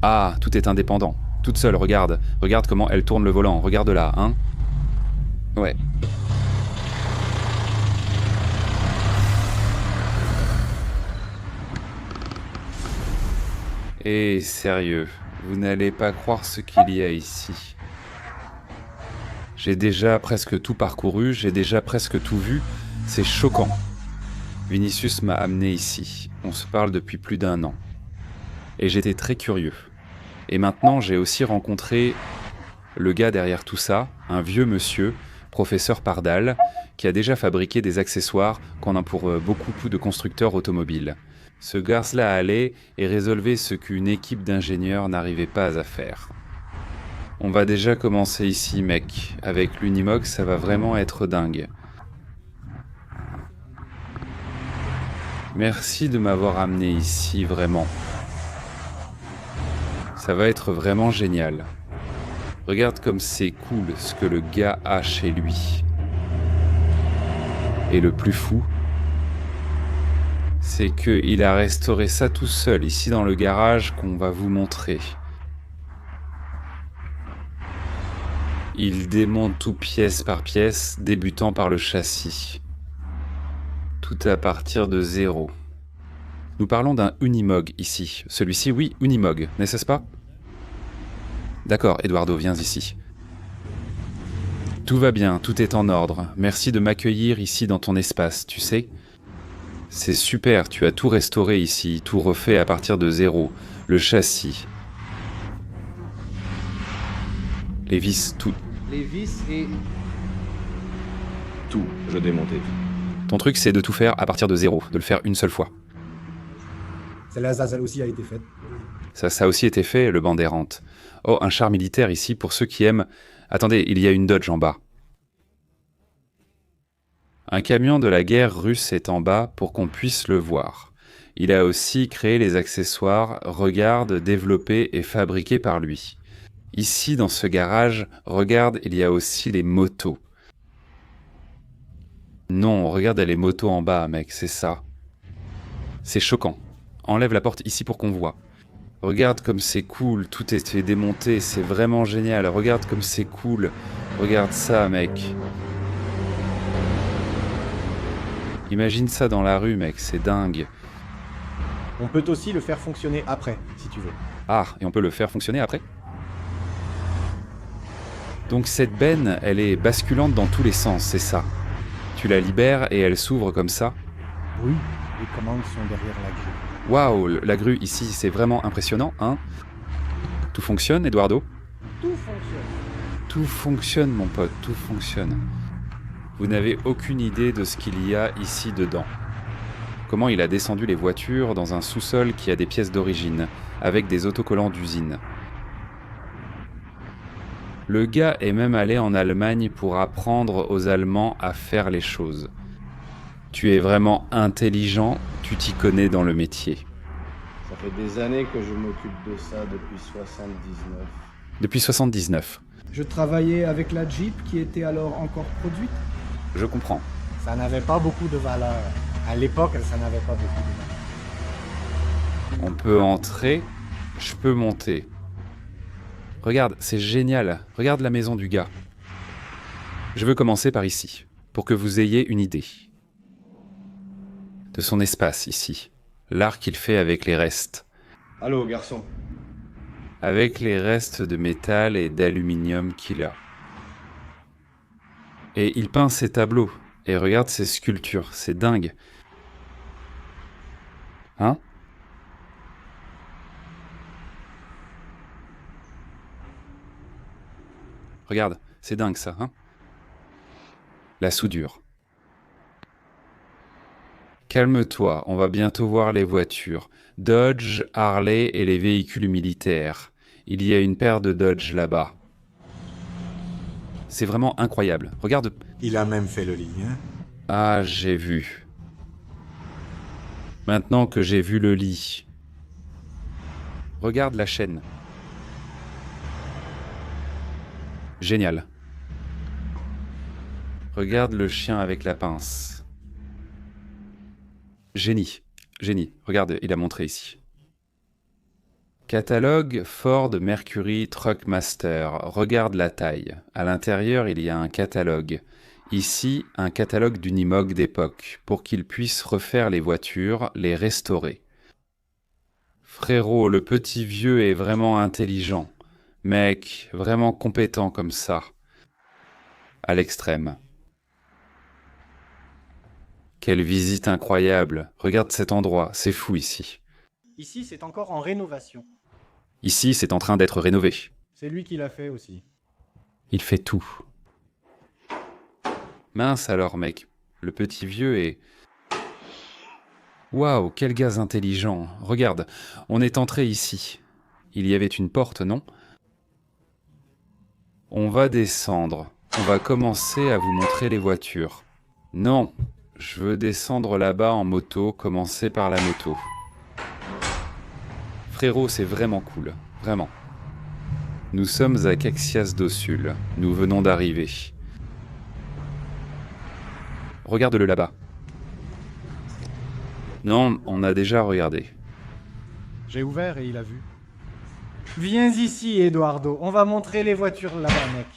Ah, tout est indépendant. Toute seule, regarde. Regarde comment elle tourne le volant. Regarde là, hein. Ouais. Et sérieux, vous n'allez pas croire ce qu'il y a ici. J'ai déjà presque tout parcouru, j'ai déjà presque tout vu. C'est choquant. Vinicius m'a amené ici. On se parle depuis plus d'1 an. Et j'étais très curieux. Et maintenant, j'ai aussi rencontré le gars derrière tout ça, un vieux monsieur, professeur Pardal, qui a déjà fabriqué des accessoires qu'on a pour beaucoup de constructeurs automobiles. Ce garce-là allait et résolvait ce qu'une équipe d'ingénieurs n'arrivait pas à faire. On va déjà commencer ici, mec. Avec l'Unimog, ça va vraiment être dingue. Merci de m'avoir amené ici, vraiment. Ça va être vraiment génial. Regarde comme c'est cool ce que le gars a chez lui. Et le plus fou, c'est qu'il a restauré ça tout seul, ici dans le garage qu'on va vous montrer. Il démonte tout pièce par pièce, débutant par le châssis. Tout à partir de 0. Nous parlons d'un Unimog ici. Celui-ci, oui, Unimog, n'est-ce pas? D'accord, Eduardo, viens ici. Tout va bien, tout est en ordre. Merci de m'accueillir ici dans ton espace, tu sais. C'est super, tu as tout restauré ici, tout refait à partir de 0. Le châssis. Les vis, tout. Les vis et... Tout, je démontais tout. Ton truc, c'est de tout faire à partir de 0, de le faire une seule fois. Celle-là, ça aussi a été faite. Ça a aussi été fait, le banc d'errante. Oh, un char militaire ici pour ceux qui aiment... Attendez, il y a une Dodge en bas. Un camion de la guerre russe est en bas pour qu'on puisse le voir. Il a aussi créé les accessoires, regarde, développés et fabriqués par lui. Ici, dans ce garage, regarde, il y a aussi les motos. Non, regarde les motos en bas, mec, c'est ça. C'est choquant. Enlève la porte ici pour qu'on voit. Regarde comme c'est cool, tout est fait démonter, c'est vraiment génial. Regarde comme c'est cool. Regarde ça, mec. Imagine ça dans la rue, mec, c'est dingue. On peut aussi le faire fonctionner après, si tu veux. Ah, et on peut le faire fonctionner après? Donc cette benne, elle est basculante dans tous les sens, c'est ça. Tu la libères et elle s'ouvre comme ça. Oui, les commandes sont derrière la grille. Waouh, la grue ici, c'est vraiment impressionnant, hein? Tout fonctionne, Eduardo? Tout fonctionne. Tout fonctionne, mon pote, tout fonctionne. Vous n'avez aucune idée de ce qu'il y a ici dedans. Comment il a descendu les voitures dans un sous-sol qui a des pièces d'origine, avec des autocollants d'usine. Le gars est même allé en Allemagne pour apprendre aux Allemands à faire les choses. Tu es vraiment intelligent, tu t'y connais dans le métier. Ça fait des années que je m'occupe de ça depuis 79. Depuis 79. Je travaillais avec la Jeep qui était alors encore produite. Je comprends. Ça n'avait pas beaucoup de valeur. À l'époque, ça n'avait pas beaucoup de valeur. On peut entrer, je peux monter. Regarde, c'est génial. Regarde la maison du gars. Je veux commencer par ici, pour que vous ayez une idée de son espace ici. L'art qu'il fait avec les restes. Allô, garçon. Avec les restes de métal et d'aluminium qu'il a. Et il peint ses tableaux. Et regarde ses sculptures. C'est dingue. Hein? Regarde, c'est dingue ça, hein? La soudure. Calme-toi, on va bientôt voir les voitures. Dodge, Harley et les véhicules militaires. Il y a une paire de Dodge là-bas. C'est vraiment incroyable. Regarde. Il a même fait le lit, hein? Ah, j'ai vu. Maintenant que j'ai vu le lit. Regarde la chaîne. Génial. Regarde le chien avec la pince. Génie. Génie. Regarde, il a montré ici. Catalogue Ford Mercury Truckmaster. Regarde la taille. À l'intérieur, il y a un catalogue. Ici, un catalogue d'Unimog d'époque, pour qu'il puisse refaire les voitures, les restaurer. Frérot, le petit vieux est vraiment intelligent. Mec, vraiment compétent comme ça. À l'extrême. Quelle visite incroyable. Regarde cet endroit, c'est fou ici. Ici, c'est encore en rénovation. Ici, c'est en train d'être rénové. C'est lui qui l'a fait aussi. Il fait tout. Mince alors, mec. Le petit vieux est... Waouh, quel gars intelligent. Regarde, on est entré ici. Il y avait une porte, non? On va descendre. On va commencer à vous montrer les voitures. Non, je veux descendre là-bas en moto, commencer par la moto. Frérot, c'est vraiment cool. Vraiment. Nous sommes à Caxias do Sul. Nous venons d'arriver. Regarde-le là-bas. Non, on a déjà regardé. J'ai ouvert et il a vu. Viens ici, Eduardo. On va montrer les voitures là-bas, mec.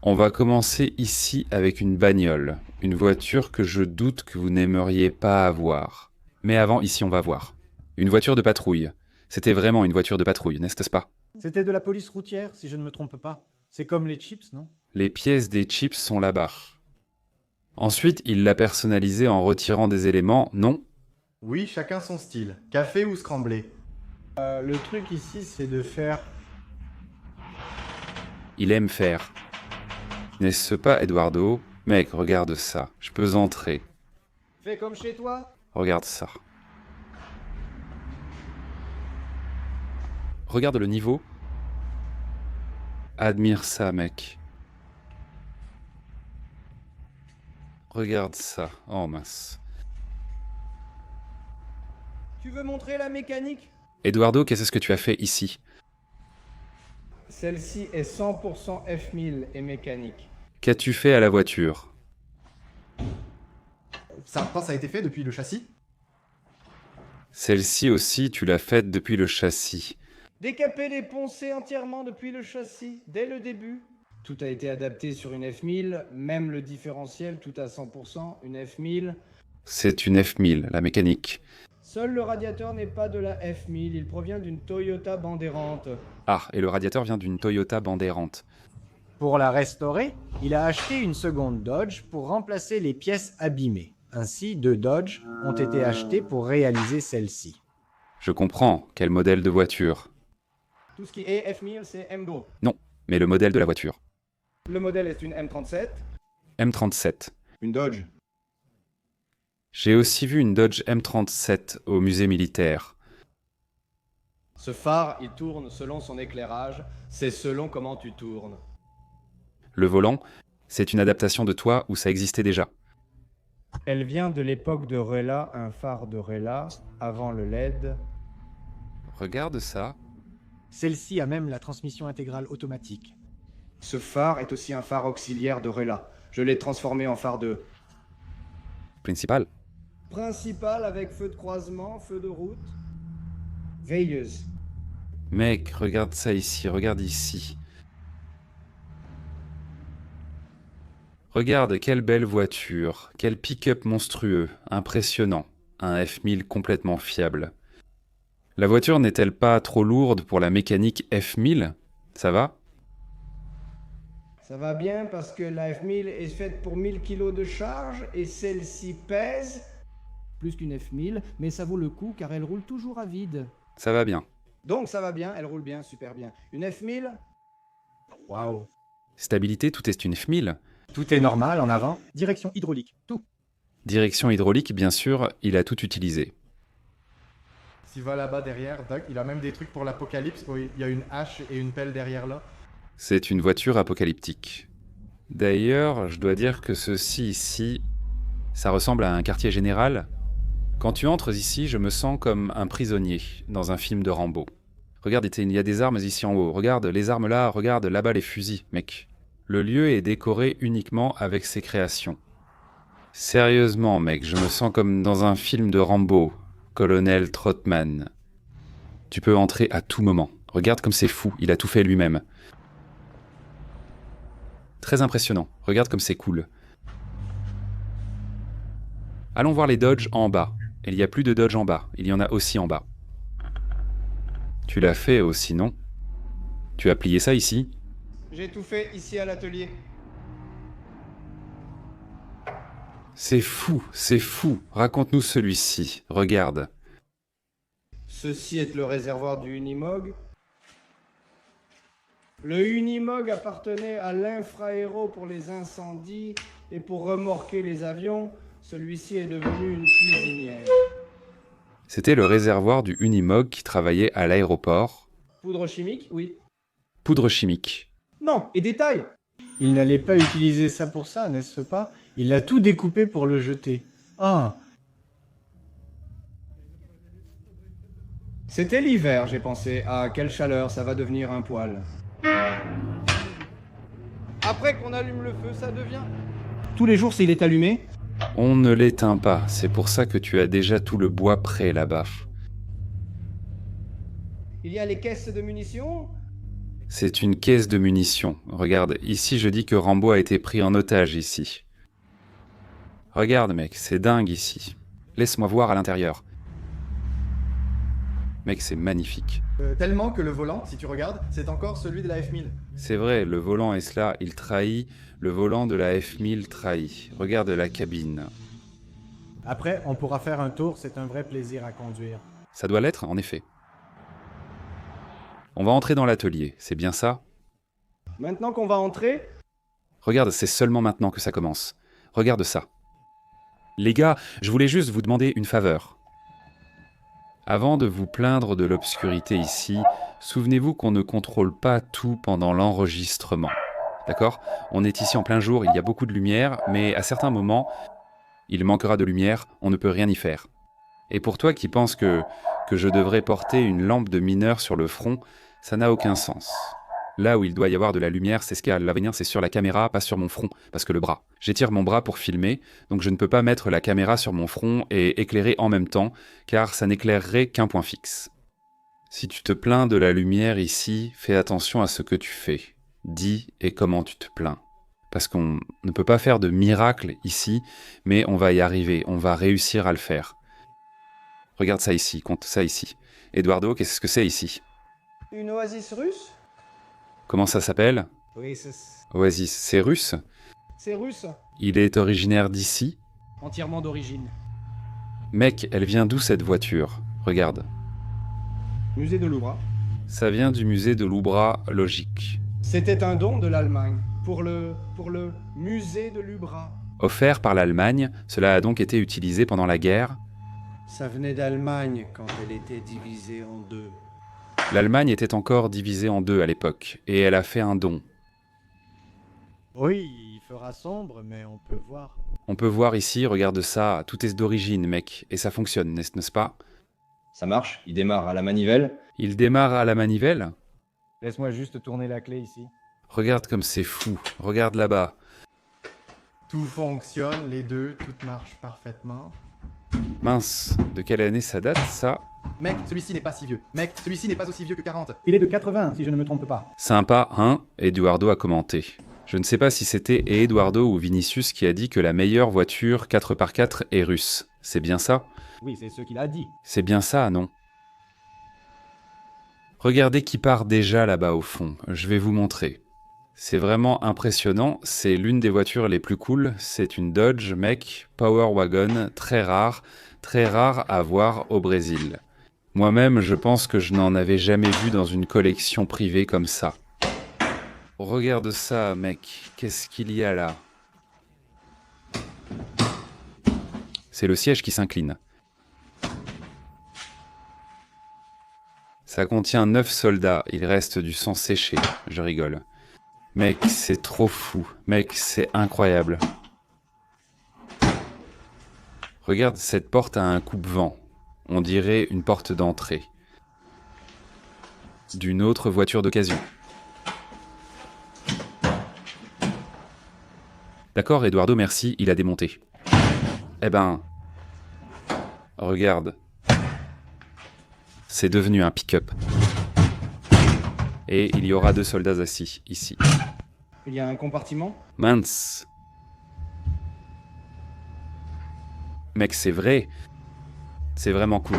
On va commencer ici avec une bagnole. Une voiture que je doute que vous n'aimeriez pas avoir. Mais avant, ici, on va voir. Une voiture de patrouille. C'était vraiment une voiture de patrouille, n'est-ce pas? C'était de la police routière, si je ne me trompe pas. C'est comme les chips, non? Les pièces des chips sont là-bas. Ensuite, il l'a personnalisée en retirant des éléments, non? Oui, chacun son style. Café ou scramblé? Le truc ici, c'est de faire... Il aime faire. N'est-ce pas, Eduardo? Mec, regarde ça. Je peux entrer. Fais comme chez toi. Regarde ça. Regarde le niveau. Admire ça, mec. Regarde ça. Oh mince. Tu veux montrer la mécanique? Eduardo, qu'est-ce que tu as fait ici? Celle-ci est 100% F1000 et mécanique. Qu'as-tu fait à la voiture? Ça a été fait depuis le châssis? Celle-ci aussi, tu l'as faite depuis le châssis. Décapé et poncé entièrement depuis le châssis, dès le début. Tout a été adapté sur une F1000, même le différentiel, tout à 100%, une F1000. C'est une F1000, la mécanique. Seul le radiateur n'est pas de la F1000, il provient d'une Toyota Bandeirante. Ah, et le radiateur vient d'une Toyota Bandeirante. Pour la restaurer, il a acheté une seconde Dodge pour remplacer les pièces abîmées. Ainsi, 2 Dodge ont été achetés pour réaliser celle-ci. Je comprends. Quel modèle de voiture? Tout ce qui est F1000, c'est MGO. Non, mais le modèle de la voiture. Le modèle est une M37. M37. Une Dodge. J'ai aussi vu une Dodge M37 au musée militaire. Ce phare, il tourne selon son éclairage, c'est selon comment tu tournes. Le volant, c'est une adaptation de toi ou ça existait déjà? Elle vient de l'époque de Rella, un phare de Rella, avant le LED. Regarde ça. Celle-ci a même la transmission intégrale automatique. Ce phare est aussi un phare auxiliaire de Rella. Je l'ai transformé en phare de... Principal. Principal avec feu de croisement, feu de route. Veilleuse. Mec, regarde ça ici, regarde ici. Regarde, quelle belle voiture, quel pick-up monstrueux, impressionnant, un F1000 complètement fiable. La voiture n'est-elle pas trop lourde pour la mécanique F1000? Ça va? Ça va bien parce que la F1000 est faite pour 1000 kg de charge et celle-ci pèse plus qu'une F1000, mais ça vaut le coup car elle roule toujours à vide. Ça va bien. Donc ça va bien, elle roule bien, super bien. Une F1000? Waouh. Stabilité, tout est une F1000. Tout est normal en avant. Direction hydraulique, tout. Direction hydraulique, bien sûr, il a tout utilisé. S'il va là-bas derrière, Doc, il a même des trucs pour l'apocalypse. Il y a une hache et une pelle derrière là. C'est une voiture apocalyptique. D'ailleurs, je dois dire que ceci ici, ça ressemble à un quartier général. Quand tu entres ici, je me sens comme un prisonnier dans un film de Rambo. Regarde, il y a des armes ici en haut. Regarde les armes là, regarde là-bas les fusils, mec. Le lieu est décoré uniquement avec ses créations. Sérieusement, mec, je me sens comme dans un film de Rambo, Colonel Trotman. Tu peux entrer à tout moment. Regarde comme c'est fou, il a tout fait lui-même. Très impressionnant. Regarde comme c'est cool. Allons voir les dodges en bas. Il n'y a plus de dodge en bas, il y en a aussi en bas. Tu l'as fait aussi, non? Tu as plié ça ici? J'ai tout fait ici à l'atelier. C'est fou, c'est fou. Raconte-nous celui-ci. Regarde. Ceci est le réservoir du Unimog. Le Unimog appartenait à l'Infrahéro pour les incendies et pour remorquer les avions. Celui-ci est devenu une cuisinière. C'était le réservoir du Unimog qui travaillait à l'aéroport. Poudre chimique, oui. Poudre chimique. Non, et détail. Il n'allait pas utiliser ça pour ça, n'est-ce pas? Il a tout découpé pour le jeter. Ah, C'était l'hiver, j'ai pensé. Ah, quelle chaleur, ça va devenir un poêle. Après qu'on allume le feu, ça devient... Tous les jours, s'il est allumé? On ne l'éteint pas, c'est pour ça que tu as déjà tout le bois prêt là-bas. Il y a les caisses de munitions? C'est une caisse de munitions. Regarde, ici je dis que Rambo a été pris en otage ici. Regarde mec, c'est dingue ici. Laisse-moi voir à l'intérieur. Mec, c'est magnifique. Tellement que le volant, si tu regardes, c'est encore celui de la F1000. C'est vrai, le volant est là, il trahit. Le volant de la F1000 trahit. Regarde la cabine. après, on pourra faire un tour, c'est un vrai plaisir à conduire. Ça doit l'être, en effet. On va entrer dans l'atelier, c'est bien ça? Maintenant qu'on va entrer, Regarde, c'est seulement maintenant que ça commence. Regarde ça. Les gars, je voulais juste vous demander une faveur. Avant de vous plaindre de l'obscurité ici, souvenez-vous qu'on ne contrôle pas tout pendant l'enregistrement. D'accord? On est ici en plein jour, il y a beaucoup de lumière, mais à certains moments, il manquera de lumière, on ne peut rien y faire. Et pour toi qui penses que je devrais porter une lampe de mineur sur le front, ça n'a aucun sens. Là où il doit y avoir de la lumière, c'est ce qu'il y a à l'avenir, c'est sur la caméra, pas sur mon front, parce que le bras. J'étire mon bras pour filmer, donc je ne peux pas mettre la caméra sur mon front et éclairer en même temps, car ça n'éclairerait qu'un point fixe. Si tu te plains de la lumière ici, fais attention à ce que tu fais. Dis et comment tu te plains. Parce qu'on ne peut pas faire de miracle ici, mais on va y arriver, on va réussir à le faire. Regarde ça ici, compte ça ici. Eduardo, qu'est-ce que c'est ici? une oasis russe? Comment ça s'appelle? Oasis. Oasis, c'est russe? C'est russe. Il est originaire d'ici? Entièrement d'origine. Mec, elle vient d'où cette voiture? Regarde. Musée de Louvre. Ça vient du musée de Loubra, logique. C'était un don de l'Allemagne pour le musée de Lubra. Offert par l'Allemagne, cela a donc été utilisé pendant la guerre. Ça venait d'Allemagne quand elle était divisée en deux. L'Allemagne était encore divisée en deux à l'époque, et elle a fait un don. Oui, il fera sombre, mais on peut voir. On peut voir ici, regarde ça, tout est d'origine, mec, et ça fonctionne, n'est-ce pas? Ça marche, il démarre à la manivelle. Il démarre à la manivelle? Laisse-moi juste tourner la clé ici. Regarde comme c'est fou, regarde là-bas. Tout fonctionne, les deux, tout marche parfaitement. Mince, de quelle année ça date, ça? Mec, celui-ci n'est pas si vieux. Mec, celui-ci n'est pas aussi vieux que 40. Il est de 80, si je ne me trompe pas. Sympa, hein? Eduardo a commenté. Je ne sais pas si c'était Eduardo ou Vinicius qui a dit que la meilleure voiture 4x4 est russe. C'est bien ça? Oui, c'est ce qu'il a dit. C'est bien ça, non? Regardez qui part déjà là-bas au fond. Je vais vous montrer. C'est vraiment impressionnant. C'est l'une des voitures les plus cool. C'est une Dodge, mec, Power Wagon, très rare à voir au Brésil. Moi-même, je pense que je n'en avais jamais vu dans une collection privée comme ça. Regarde ça, mec. Qu'est-ce qu'il y a là? C'est le siège qui s'incline. Ça contient 9 soldats. Il reste du sang séché. Je rigole. Mec, c'est trop fou. Mec, c'est incroyable. Regarde, cette porte a un coupe-vent. On dirait une porte d'entrée. D'une autre voiture d'occasion. D'accord, Eduardo, merci, il a démonté. Eh ben... Regarde. c'est devenu un pick-up. Et il y aura 2 soldats assis, ici. Il y a un compartiment? Mince. Mec, c'est vrai. C'est vraiment cool.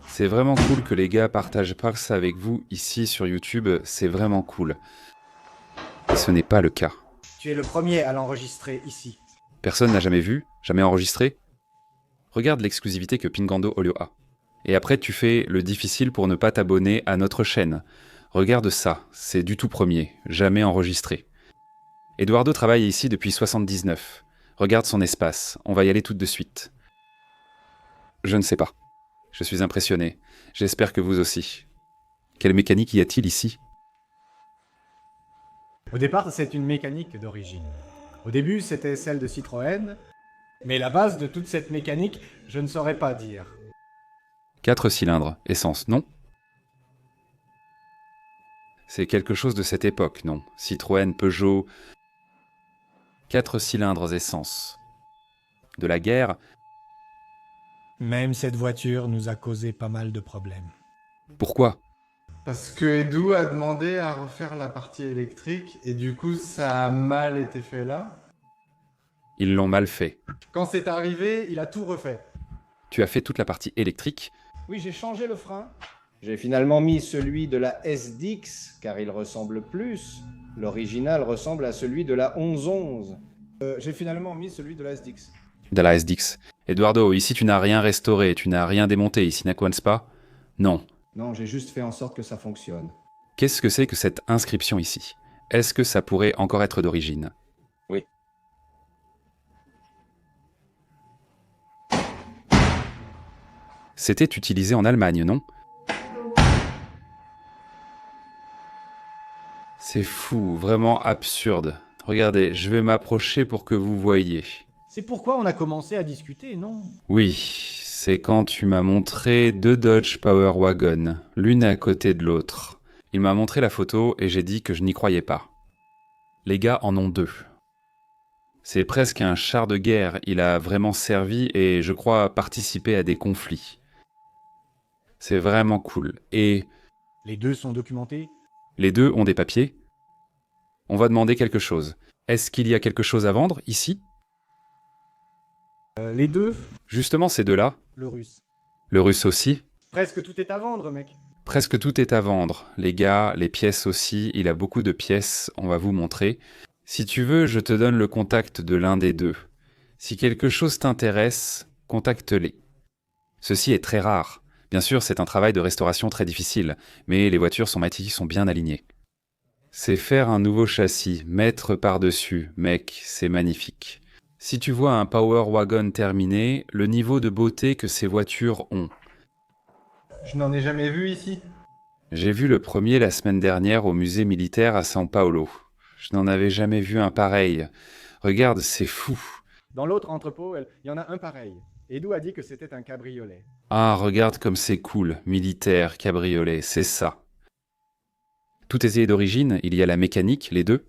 C'est vraiment cool que les gars partagent pas ça avec vous ici sur YouTube. C'est vraiment cool. Et ce n'est pas le cas. Tu es le premier à l'enregistrer ici. Personne n'a jamais vu, jamais enregistré. Regarde l'exclusivité que Pingando Olio a. Et après, tu fais le difficile pour ne pas t'abonner à notre chaîne. Regarde ça, c'est du tout premier, jamais enregistré. Eduardo travaille ici depuis 79. Regarde son espace, on va y aller tout de suite. Je ne sais pas. Je suis impressionné. J'espère que vous aussi. Quelle mécanique y a-t-il ici? Au départ, c'est une mécanique d'origine. Au début, c'était celle de Citroën, mais la base de toute cette mécanique, je ne saurais pas dire. 4 cylindres, essence, non? C'est quelque chose de cette époque, non? Citroën, Peugeot... 4 cylindres, essence. De la guerre? Même cette voiture nous a causé pas mal de problèmes. Pourquoi? Parce que Edu a demandé à refaire la partie électrique et du coup ça a mal été fait là. Ils l'ont mal fait. Quand c'est arrivé, il a tout refait. Tu as fait toute la partie électrique? Oui, j'ai changé le frein. J'ai finalement mis celui de la SDX, car il ressemble plus. L'original ressemble à celui de la 1111. J'ai finalement mis celui de la SDX. De la SDX. Eduardo, ici tu n'as rien restauré, tu n'as rien démonté, ici n'aquance pas? Non. Non, j'ai juste fait en sorte que ça fonctionne. Qu'est-ce que c'est que cette inscription ici? Est-ce que ça pourrait encore être d'origine? Oui. C'était utilisé en Allemagne, non? C'est fou, vraiment absurde. Regardez, je vais m'approcher pour que vous voyiez. C'est pourquoi on a commencé à discuter, non? Oui, c'est quand tu m'as montré 2 Dodge Power Wagon, l'une à côté de l'autre. Il m'a montré la photo et j'ai dit que je n'y croyais pas. Les gars en ont 2. C'est presque un char de guerre, il a vraiment servi et je crois participé à des conflits. C'est vraiment cool. Et Les 2 sont documentés? les 2 ont des papiers? On va demander quelque chose. Est-ce qu'il y a quelque chose à vendre ici? Les 2? Justement ces 2-là. Le russe. Le russe aussi. Presque tout est à vendre, mec. Presque tout est à vendre. Les gars, les pièces aussi, il a beaucoup de pièces, on va vous montrer. Si tu veux, je te donne le contact de l'un des 2. Si quelque chose t'intéresse, contacte-les. Ceci est très rare. Bien sûr, c'est un travail de restauration très difficile, mais les voitures sont bien alignées. C'est faire un nouveau châssis, mettre par-dessus, mec, c'est magnifique. Si tu vois un Power Wagon terminé, le niveau de beauté que ces voitures ont. Je n'en ai jamais vu ici. J'ai vu le premier la semaine dernière au musée militaire à São Paulo. Je n'en avais jamais vu un pareil. Regarde, c'est fou. Dans l'autre entrepôt, il y en a un pareil. Edu a dit que c'était un cabriolet. Ah, regarde comme c'est cool. Militaire, cabriolet, c'est ça. Tout est d'origine, il y a la mécanique, les 2.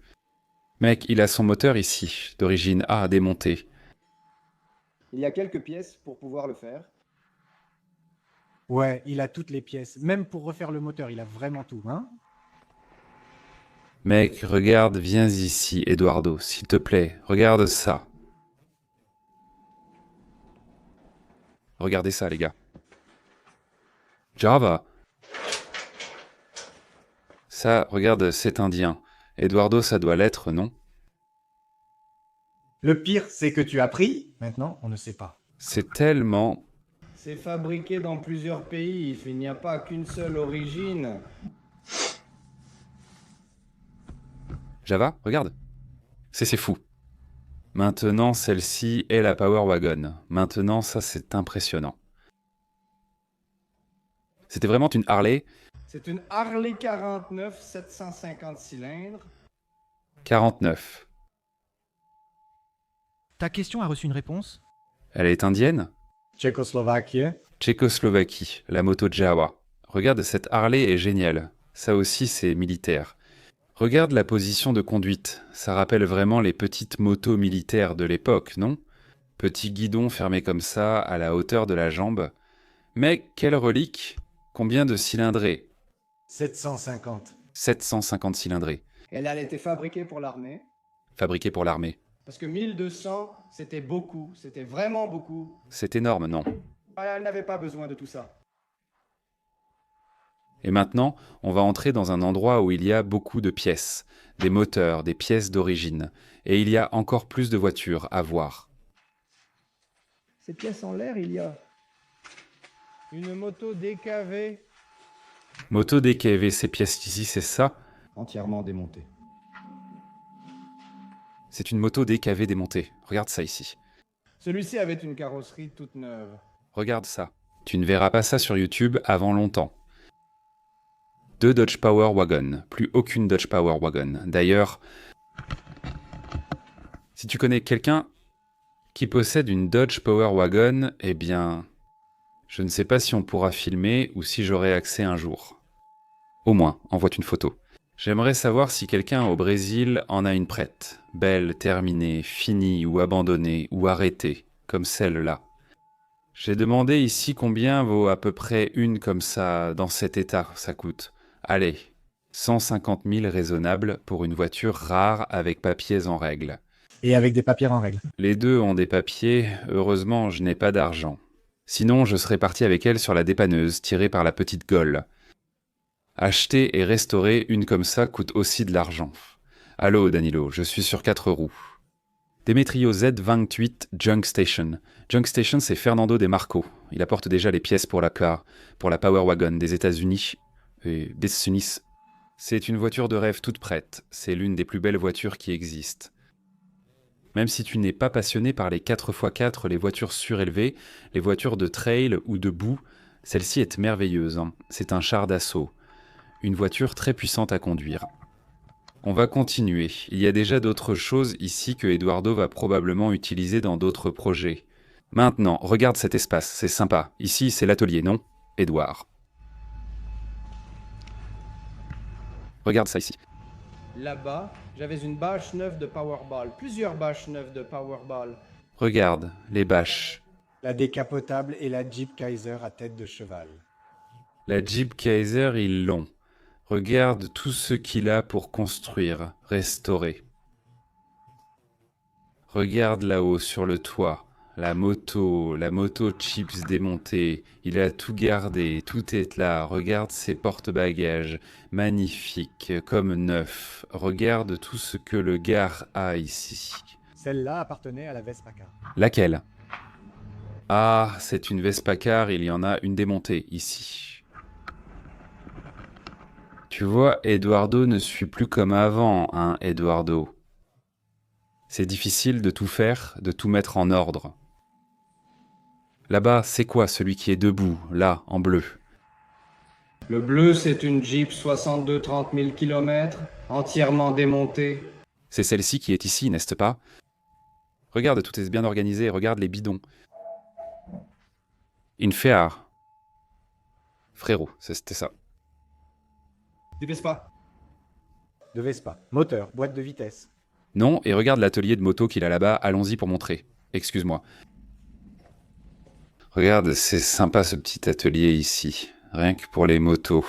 Mec, il a son moteur ici, d'origine A, démonté. Il y a quelques pièces pour pouvoir le faire. Ouais, il a toutes les pièces. Même pour refaire le moteur, il a vraiment tout, hein? Mec, regarde, viens ici, Eduardo, s'il te plaît, regarde ça. Regardez ça, les gars. Java. Ça, regarde, c'est indien. Eduardo, ça doit l'être, non? Le pire, c'est que tu as pris. Maintenant, on ne sait pas. C'est tellement... C'est fabriqué dans plusieurs pays, il n'y a pas qu'une seule origine. Java, regarde. C'est fou. Maintenant, celle-ci est la Power Wagon. Maintenant, ça, c'est impressionnant. C'était vraiment une Harley. C'est une Harley 49 750 cylindres. 49. Ta question a reçu une réponse? Elle est indienne? Tchécoslovaquie. Tchécoslovaquie, la moto Jawa. Regarde, cette Harley est géniale. Ça aussi, c'est militaire. Regarde la position de conduite. Ça rappelle vraiment les petites motos militaires de l'époque, non? Petit guidon fermé comme ça, à la hauteur de la jambe. Mais quelle relique? Combien de cylindrées? 750. 750 cylindrées. Elle a été fabriquée pour l'armée. Fabriquées pour l'armée. Parce que 1200, c'était beaucoup. C'était vraiment beaucoup. C'est énorme, non? Elle n'avait pas besoin de tout ça. Et maintenant, on va entrer dans un endroit où il y a beaucoup de pièces. Des moteurs, des pièces d'origine. Et il y a encore plus de voitures à voir. Ces pièces en l'air, il y a une moto DKV. Moto DKV, ces pièces ici, c'est ça? Entièrement démonté. C'est une moto DKV démontée. Regarde ça ici. Celui-ci avait une carrosserie toute neuve. Regarde ça. Tu ne verras pas ça sur YouTube avant longtemps. 2 Dodge Power Wagon. Plus aucune Dodge Power Wagon. D'ailleurs, si tu connais quelqu'un qui possède une Dodge Power Wagon, eh bien, je ne sais pas si on pourra filmer ou si j'aurai accès un jour. Au moins, envoie une photo. J'aimerais savoir si quelqu'un au Brésil en a une prête. Belle, terminée, finie ou abandonnée ou arrêtée, comme celle-là. J'ai demandé ici combien vaut à peu près une comme ça, dans cet état, ça coûte. Allez, 150 000 raisonnable pour une voiture rare avec papiers en règle. Et avec des papiers en règle. Les deux ont des papiers, heureusement je n'ai pas d'argent. Sinon je serais parti avec elle sur la dépanneuse, tirée par la petite Gaulle. Acheter et restaurer une comme ça coûte aussi de l'argent. Allô Danilo, je suis sur 4 roues. Demetrio Z28 Junk Station. Junk Station, c'est Fernando De Marco. Il apporte déjà les pièces pour la Power Wagon des États-Unis et des Unis. C'est une voiture de rêve toute prête. C'est l'une des plus belles voitures qui existent. Même si tu n'es pas passionné par les 4x4, les voitures surélevées, les voitures de trail ou de boue, celle-ci est merveilleuse. C'est un char d'assaut. Une voiture très puissante à conduire. On va continuer. Il y a déjà d'autres choses ici que Eduardo va probablement utiliser dans d'autres projets. Maintenant, regarde cet espace, c'est sympa. Ici, c'est l'atelier, non, Edouard? Regarde ça ici. Là-bas, j'avais une bâche neuve de Powerball. Plusieurs bâches neuves de Powerball. Regarde, les bâches. La décapotable et la Jeep Kaiser à tête de cheval. La Jeep Kaiser, ils l'ont. Regarde tout ce qu'il a pour construire, restaurer. Regarde là-haut sur le toit, la moto chips démontée. Il a tout gardé, tout est là. Regarde ses porte-bagages, magnifiques, comme neufs. Regarde tout ce que le gars a ici. Celle-là appartenait à la Vespacar. Laquelle? Ah, c'est une Vespacar, il y en a une démontée ici. Tu vois, Eduardo ne suit plus comme avant, hein, Eduardo. C'est difficile de tout faire, de tout mettre en ordre. Là-bas, c'est quoi celui qui est debout, là, en bleu? Le bleu, c'est une Jeep 62 30 000 km, entièrement démontée. C'est celle-ci qui est ici, n'est-ce pas? Regarde, tout est bien organisé, regarde les bidons. Infear. Frérot, c'était ça. Des Vespa. De Vespa. Moteur, boîte de vitesse. Non, et regarde l'atelier de moto qu'il a là-bas, allons-y pour montrer. Excuse-moi. Regarde, c'est sympa ce petit atelier ici, rien que pour les motos.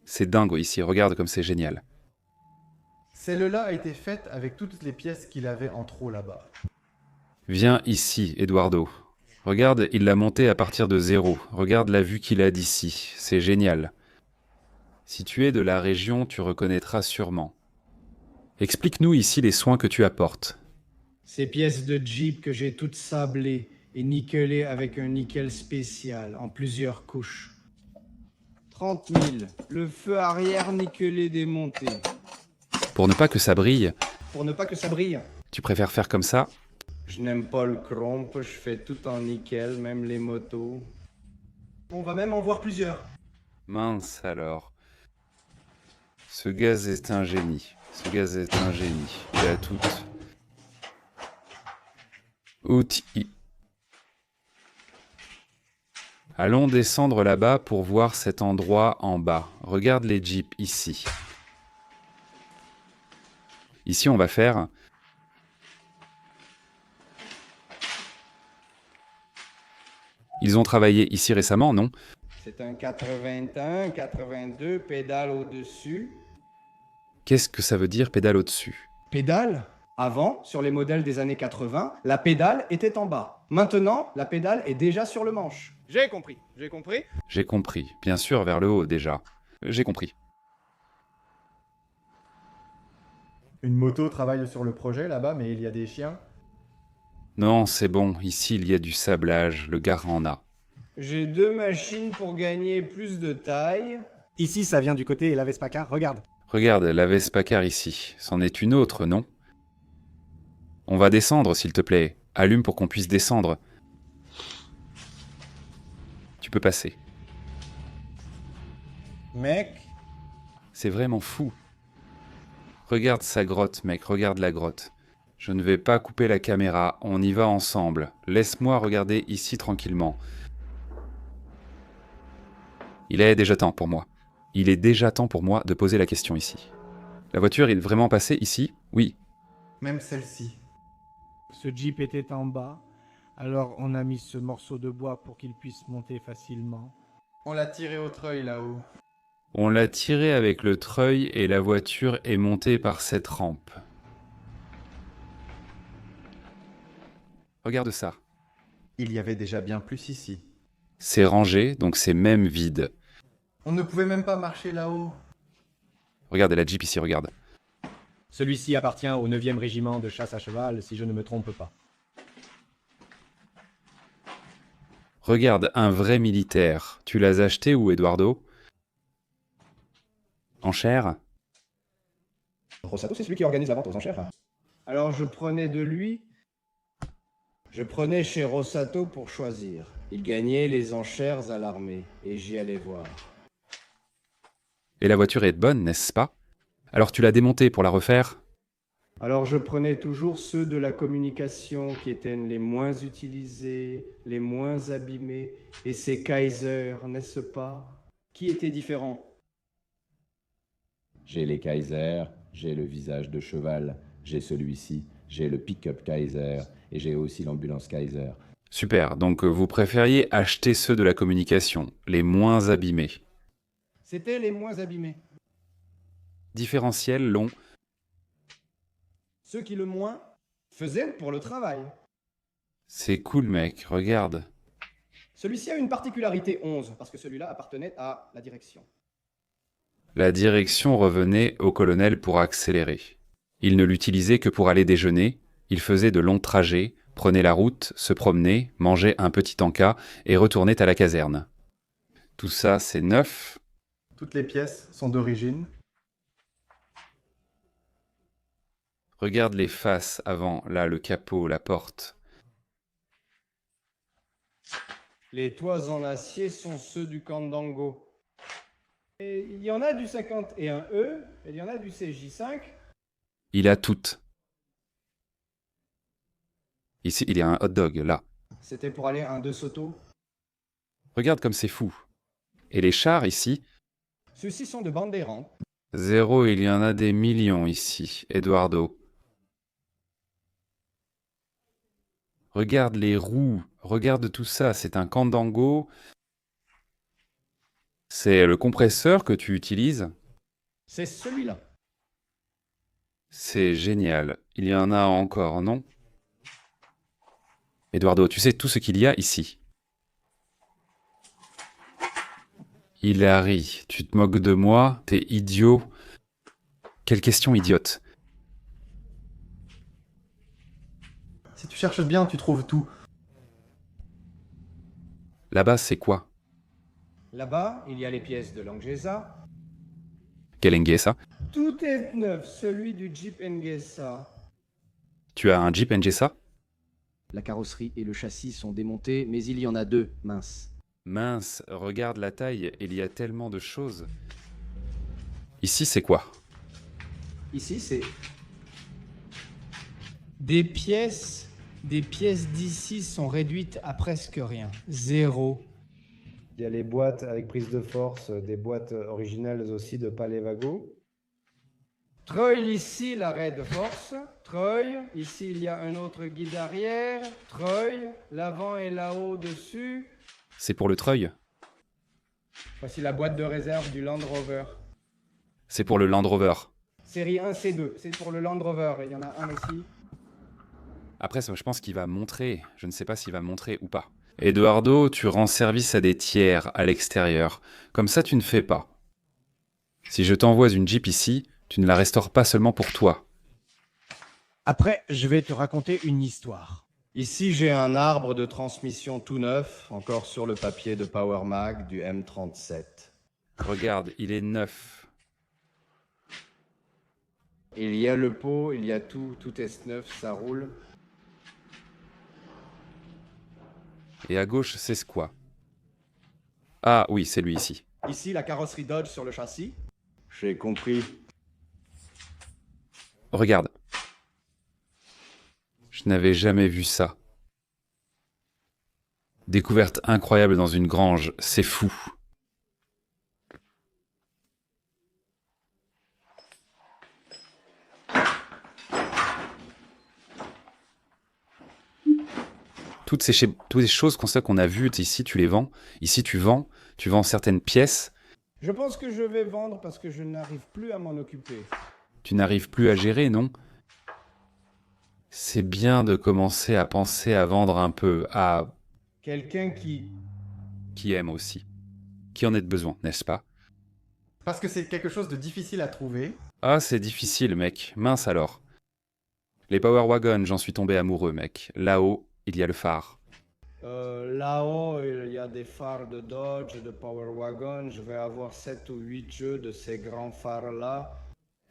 C'est dingue ici, regarde comme c'est génial. Celle-là a été faite avec toutes les pièces qu'il avait en trop là-bas. Viens ici, Eduardo. Regarde, il l'a monté à partir de zéro. Regarde la vue qu'il a d'ici, c'est génial. Si tu es de la région, tu reconnaîtras sûrement. Explique-nous ici les soins que tu apportes. Ces pièces de Jeep que j'ai toutes sablées et nickelées avec un nickel spécial en plusieurs couches. 30 000. Le feu arrière nickelé démonté. Pour ne pas que ça brille, Pour ne pas que ça brille. tu préfères faire comme ça? Je n'aime pas le chrome, je fais tout en nickel, même les motos. On va même en voir plusieurs. Mince alors. Ce gaz est un génie. Ce gaz est un génie. Il a tout. Outils. Allons descendre là-bas pour voir cet endroit en bas. Regarde les jeeps ici. Ici, on va faire... Ils ont travaillé ici récemment, non? C'est un 81, 82, pédale au-dessus. Qu'est-ce que ça veut dire pédale au-dessus? Pédale? Avant, sur les modèles des années 80, la pédale était en bas. Maintenant, la pédale est déjà sur le manche. J'ai compris. J'ai compris. Bien sûr, vers le haut, déjà. J'ai compris. Une moto travaille sur le projet là-bas, mais il y a des chiens. Non, c'est bon. Ici, il y a du sablage. Le gars en a. J'ai 2 machines pour gagner plus de taille. Ici, ça vient du côté la Vespacar, regarde. Regarde, la Vespacar ici. C'en est une autre, non? On va descendre, s'il te plaît. Allume pour qu'on puisse descendre. Tu peux passer. Mec, C'est vraiment fou. Regarde sa grotte, mec, regarde la grotte. Je ne vais pas couper la caméra, on y va ensemble. Laisse-moi regarder ici tranquillement. Il est déjà temps pour moi. Il est déjà temps pour moi de poser la question ici. La voiture est vraiment passée ici? Oui. Même celle-ci. Ce jeep était en bas, alors on a mis ce morceau de bois pour qu'il puisse monter facilement. On l'a tiré au treuil là-haut. On l'a tiré avec le treuil et la voiture est montée par cette rampe. Regarde ça. Il y avait déjà bien plus ici. C'est rangé, donc c'est même vide. On ne pouvait même pas marcher là-haut. Regarde la Jeep ici, regarde. Celui-ci appartient au 9e régiment de chasse à cheval, si je ne me trompe pas. Regarde, un vrai militaire. Tu l'as acheté où, Eduardo? Enchères? Rosato, c'est celui qui organise la vente aux enchères. Alors je prenais de lui. Je prenais chez Rosato pour choisir. Il gagnait les enchères à l'armée, et j'y allais voir. Et la voiture est bonne, n'est-ce pas? Alors tu l'as démontée pour la refaire? Alors je prenais toujours ceux de la communication qui étaient les moins utilisés, les moins abîmés, et ces Kaiser, n'est-ce pas? Qui étaient différents? J'ai les Kaiser, j'ai le visage de cheval, j'ai celui-ci, j'ai le pick-up Kaiser, et j'ai aussi l'ambulance Kaiser. Super, donc vous préfériez acheter ceux de la communication, les moins abîmés. C'étaient les moins abîmés. Différentiel, long. Ceux qui le moins faisaient pour le travail. C'est cool, mec, regarde. Celui-ci a une particularité 11, parce que celui-là appartenait à la direction. La direction revenait au colonel pour accélérer. Il ne l'utilisait que pour aller déjeuner, il faisait de longs trajets, prenait la route, se promenait, mangeait un petit encas et retournait à la caserne. Tout ça, c'est neuf. Toutes les pièces sont d'origine. Regarde les faces avant, là, le capot, la porte. Les toits en acier sont ceux du Candango. Et il y en a du 51E, et il y en a du CJ5. Il a toutes. Ici, il y a un hot dog, là. C'était pour aller à un De Soto. Regarde comme c'est fou. Et les chars, ici? Ceux-ci sont de Bandeirante. Zéro, il y en a des millions ici, Eduardo. Regarde les roues, regarde tout ça, c'est un Candango. C'est le compresseur que tu utilises? C'est celui-là. C'est génial. Il y en a encore, non? Eduardo, tu sais tout ce qu'il y a ici. Hilary, tu te moques de moi? T'es idiot. Quelle question idiote. Si tu cherches bien, tu trouves tout. Là-bas, c'est quoi? Là-bas, il y a les pièces de Langesa. Quel ça? Tout est neuf, celui du Jeep Ngesa. Tu as un Jeep NGSA? La carrosserie et le châssis sont démontés, mais il y en a 2, minces. Mince, regarde la taille, il y a tellement de choses. Ici, c'est quoi? Ici, c'est des pièces d'ici sont réduites à presque rien. 0. Il y a les boîtes avec prise de force, des boîtes originales aussi de Palevago. Treuil ici, l'arrêt de force. Treuil, ici il y a un autre guide arrière. Treuil, l'avant et là-haut dessus. C'est pour le treuil? Voici la boîte de réserve du Land Rover. C'est pour le Land Rover. Série 1C2, c'est pour le Land Rover. Il y en a un ici. Après, je pense qu'il va montrer. Je ne sais pas s'il va montrer ou pas. Eduardo, tu rends service à des tiers à l'extérieur. Comme ça, tu ne fais pas. Si je t'envoie une Jeep ici, tu ne la restaures pas seulement pour toi. Après, je vais te raconter une histoire. Ici, j'ai un arbre de transmission tout neuf, encore sur le papier de Power Mag du M37. Regarde, il est neuf. Il y a le pot, il y a tout est neuf, ça roule. Et à gauche, c'est ce quoi? Ah oui, c'est lui ici. Ici, la carrosserie Dodge sur le châssis. J'ai compris. Regarde. Je n'avais jamais vu ça. Découverte incroyable dans une grange, c'est fou. Toutes ces choses qu'on a vues ici, tu les vends. Ici, tu vends certaines pièces. Je pense que je vais vendre parce que je n'arrive plus à m'en occuper. Tu n'arrives plus à gérer, non? C'est bien de commencer à penser à vendre un peu à... Quelqu'un qui aime aussi. Qui en ait besoin, n'est-ce pas? Parce que c'est quelque chose de difficile à trouver. Ah, c'est difficile, mec. Mince alors. Les Power Wagon, j'en suis tombé amoureux, mec. Là-haut, il y a le phare. Là-haut, il y a des phares de Dodge, de Power Wagon. Je vais avoir 7 ou 8 jeux de ces grands phares-là.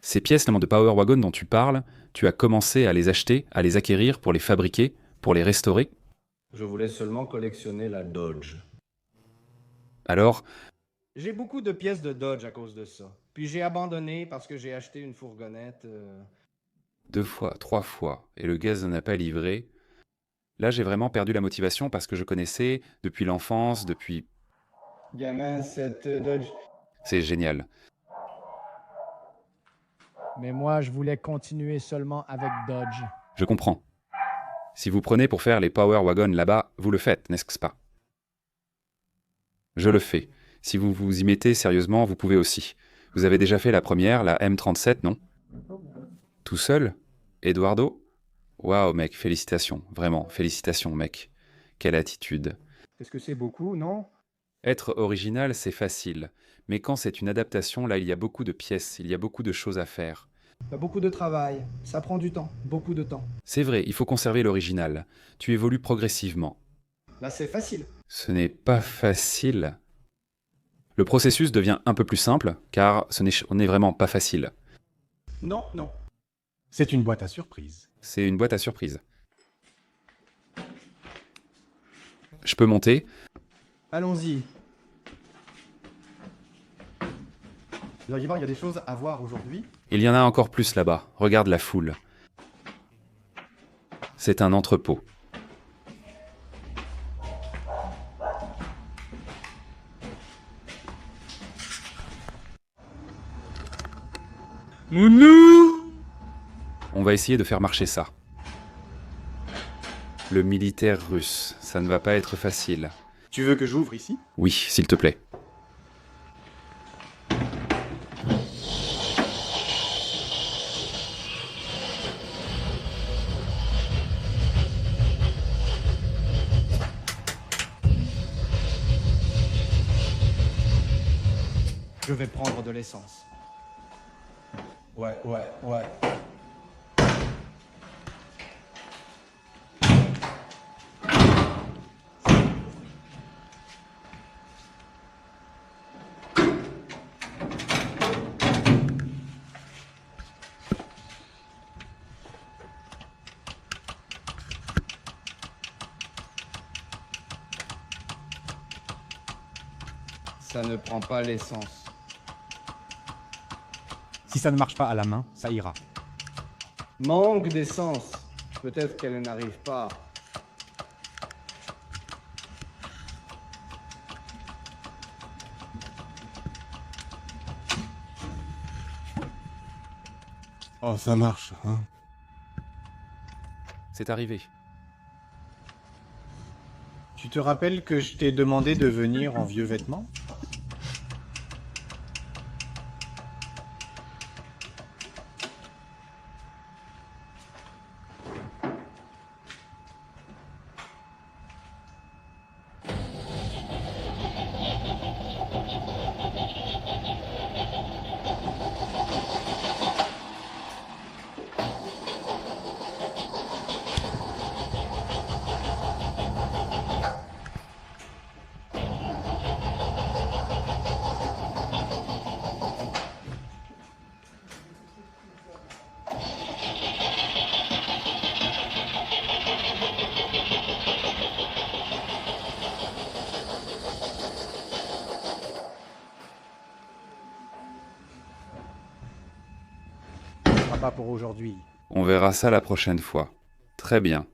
Ces pièces de Power Wagon dont tu parles, tu as commencé à les acheter, à les acquérir pour les fabriquer, pour les restaurer. Je voulais seulement collectionner la Dodge. Alors, J'ai beaucoup de pièces de Dodge à cause de ça. Puis j'ai abandonné parce que j'ai acheté une fourgonnette. 2 fois, 3 fois, et le gaz n'a pas livré. Là, j'ai vraiment perdu la motivation parce que je connaissais, depuis l'enfance, depuis... Gamin, cette Dodge. C'est génial. Mais moi, je voulais continuer seulement avec Dodge. Je comprends. Si vous prenez pour faire les Power Wagon là-bas, vous le faites, n'est-ce pas? Je le fais. Si vous vous y mettez sérieusement, vous pouvez aussi. Vous avez déjà fait la première, la M37, non? Tout seul? Eduardo? Waouh, mec, félicitations. Vraiment, félicitations, mec. Quelle attitude. Est-ce que c'est beaucoup, non? Être original, c'est facile. Mais quand c'est une adaptation, là, il y a beaucoup de pièces, il y a beaucoup de choses à faire. Beaucoup de travail. Ça prend du temps. Beaucoup de temps. C'est vrai, il faut conserver l'original. Tu évolues progressivement. Là, c'est facile. Ce n'est pas facile. Le processus devient un peu plus simple, car ce n'est vraiment pas facile. Non. C'est une boîte à surprise. C'est une boîte à surprise. Je peux monter? Allons-y. Il doit y avoir, il y a des choses à voir aujourd'hui. Il y en a encore plus là-bas. Regarde la foule. C'est un entrepôt. On va essayer de faire marcher ça. Le militaire russe, ça ne va pas être facile. Tu veux que j'ouvre ici? Oui, s'il te plaît. Je vais prendre de l'essence. Ouais. Ça ne prend pas l'essence. Si ça ne marche pas à la main, ça ira. Manque d'essence. Peut-être qu'elle n'arrive pas. Oh, ça marche, hein. C'est arrivé. Tu te rappelles que je t'ai demandé de venir en vieux vêtements? Pas pour aujourd'hui. On verra ça la prochaine fois. Très bien.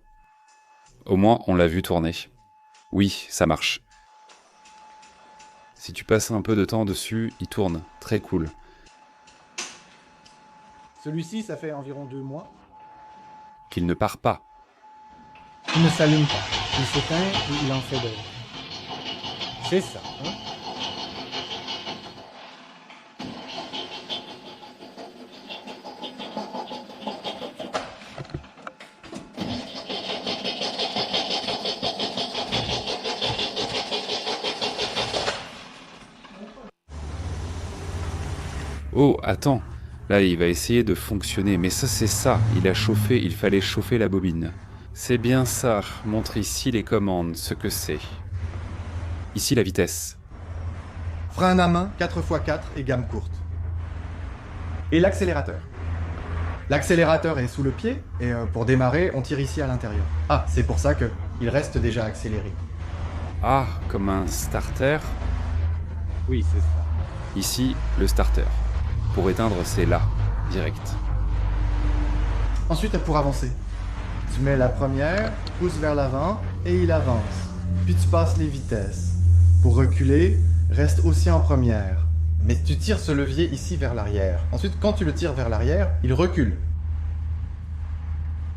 Au moins, on l'a vu tourner. Oui, ça marche. Si tu passes un peu de temps dessus, il tourne. Très cool. Celui-ci, ça fait environ 2 mois. Qu'il ne part pas. Il ne s'allume pas. Il s'éteint et il en fait d'autres. C'est ça, hein? Oh, attends. Là, il va essayer de fonctionner. Mais ça, c'est ça. Il a chauffé. Il fallait chauffer la bobine. C'est bien ça. Montre ici les commandes, ce que c'est. Ici, la vitesse. Frein à main, 4x4 et gamme courte. Et l'accélérateur. L'accélérateur est sous le pied, et pour démarrer, on tire ici à l'intérieur. Ah, c'est pour ça que il reste déjà accéléré. Ah, comme un starter. Oui, c'est ça. Ici, le starter. Pour éteindre, c'est là, direct. Ensuite, pour avancer. Tu mets la première, pousse vers l'avant, et il avance. Puis tu passes les vitesses. Pour reculer, reste aussi en première. Mais tu tires ce levier ici vers l'arrière. Ensuite, quand tu le tires vers l'arrière, il recule.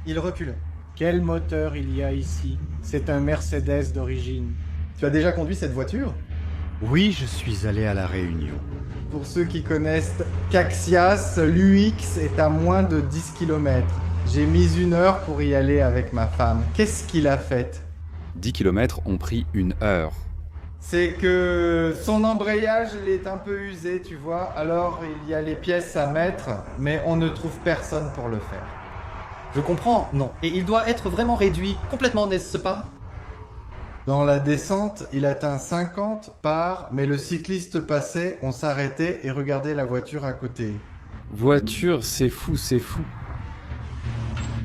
Il recule. Quel moteur il y a ici? C'est un Mercedes d'origine. Tu as déjà conduit cette voiture? Oui, je suis allé à la Réunion. Pour ceux qui connaissent Caxias, l'UX est à moins de 10 km. J'ai mis 1 heure pour y aller avec ma femme. Qu'est-ce qu'il a fait? 10 km ont pris 1 heure. C'est que son embrayage il est un peu usé, tu vois. Alors il y a les pièces à mettre, mais on ne trouve personne pour le faire. Je comprends, non. Et il doit être vraiment réduit, complètement, n'est-ce pas? Dans la descente, il atteint 50 par, mais le cycliste passait, on s'arrêtait et regardait la voiture à côté. Voiture, c'est fou, c'est fou.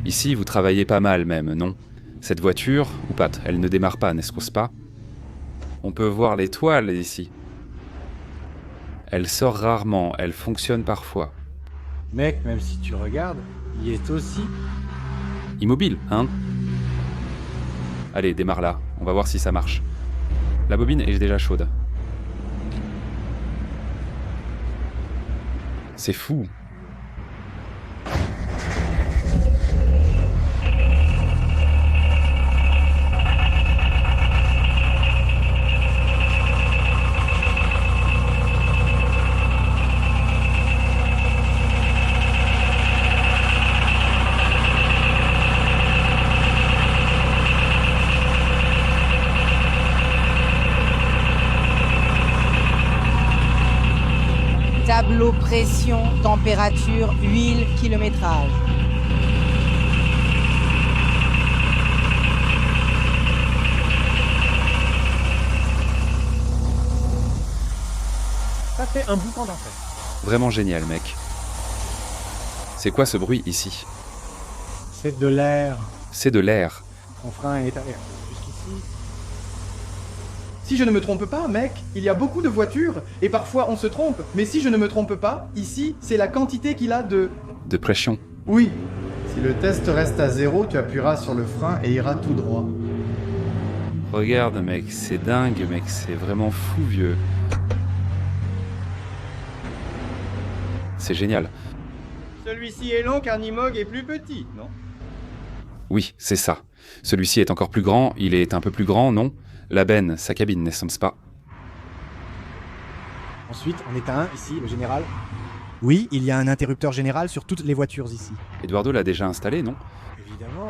Ici, vous travaillez pas mal même, non? Cette voiture, ou pas, elle ne démarre pas, n'est-ce pas? On peut voir l'étoile ici. Elle sort rarement, elle fonctionne parfois. Mec, même si tu regardes, il est aussi... Immobile, hein? Allez, démarre là, on va voir si ça marche. La bobine est déjà chaude. C'est fou. Tableau pression, température, huile, kilométrage. Ça fait un boucan d'enfer. Vraiment génial, mec. C'est quoi ce bruit ici? C'est de l'air. C'est de l'air. Mon frein est allé jusqu'ici. Si je ne me trompe pas, mec, il y a beaucoup de voitures, et parfois on se trompe. Mais si je ne me trompe pas, ici, c'est la quantité qu'il a de... De pression. Oui. Si le test reste à 0, tu appuieras sur le frein et iras tout droit. Regarde, mec, c'est dingue, mec, c'est vraiment fou, vieux. C'est génial. Celui-ci est long car Nimog est plus petit, non? Oui, c'est ça. Celui-ci est encore plus grand, il est un peu plus grand, non? La benne, sa cabine, n'est-ce pas? Ensuite, on est à 1 ici, le général. Oui, il y a un interrupteur général sur toutes les voitures ici. Eduardo l'a déjà installé, non? Évidemment.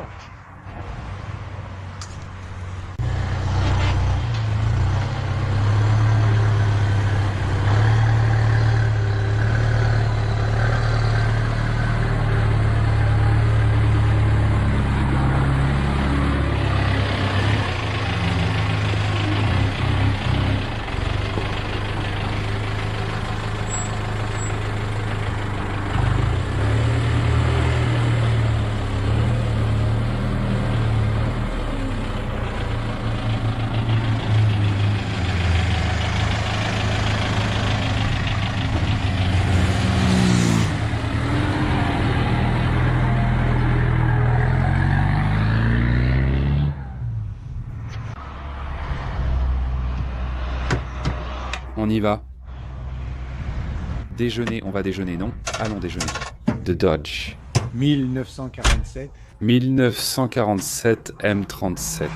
On y va. Déjeuner, on va déjeuner, non? Allons déjeuner. De Dodge. 1947. 1947 M37.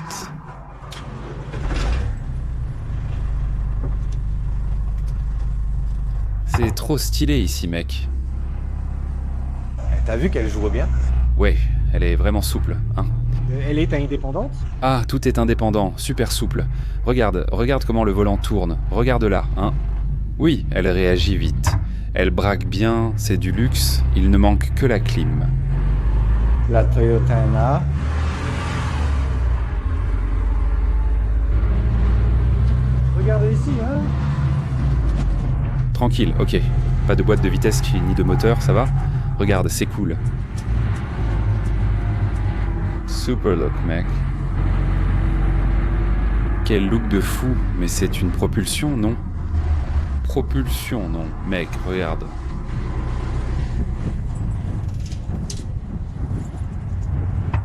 C'est trop stylé ici, mec. T'as vu qu'elle joue bien? Ouais, elle est vraiment souple, hein. Elle est indépendante? Ah, tout est indépendant, super souple. Regarde comment le volant tourne. Regarde là, hein. Oui, elle réagit vite. Elle braque bien, c'est du luxe, il ne manque que la clim. La Toyota NA. Regardez ici, hein. Tranquille, ok. Pas de boîte de vitesse ni de moteur, ça va? Regarde, c'est cool. Super look, mec. Quel look de fou, mais c'est une propulsion, non? Propulsion, non. Mec, regarde.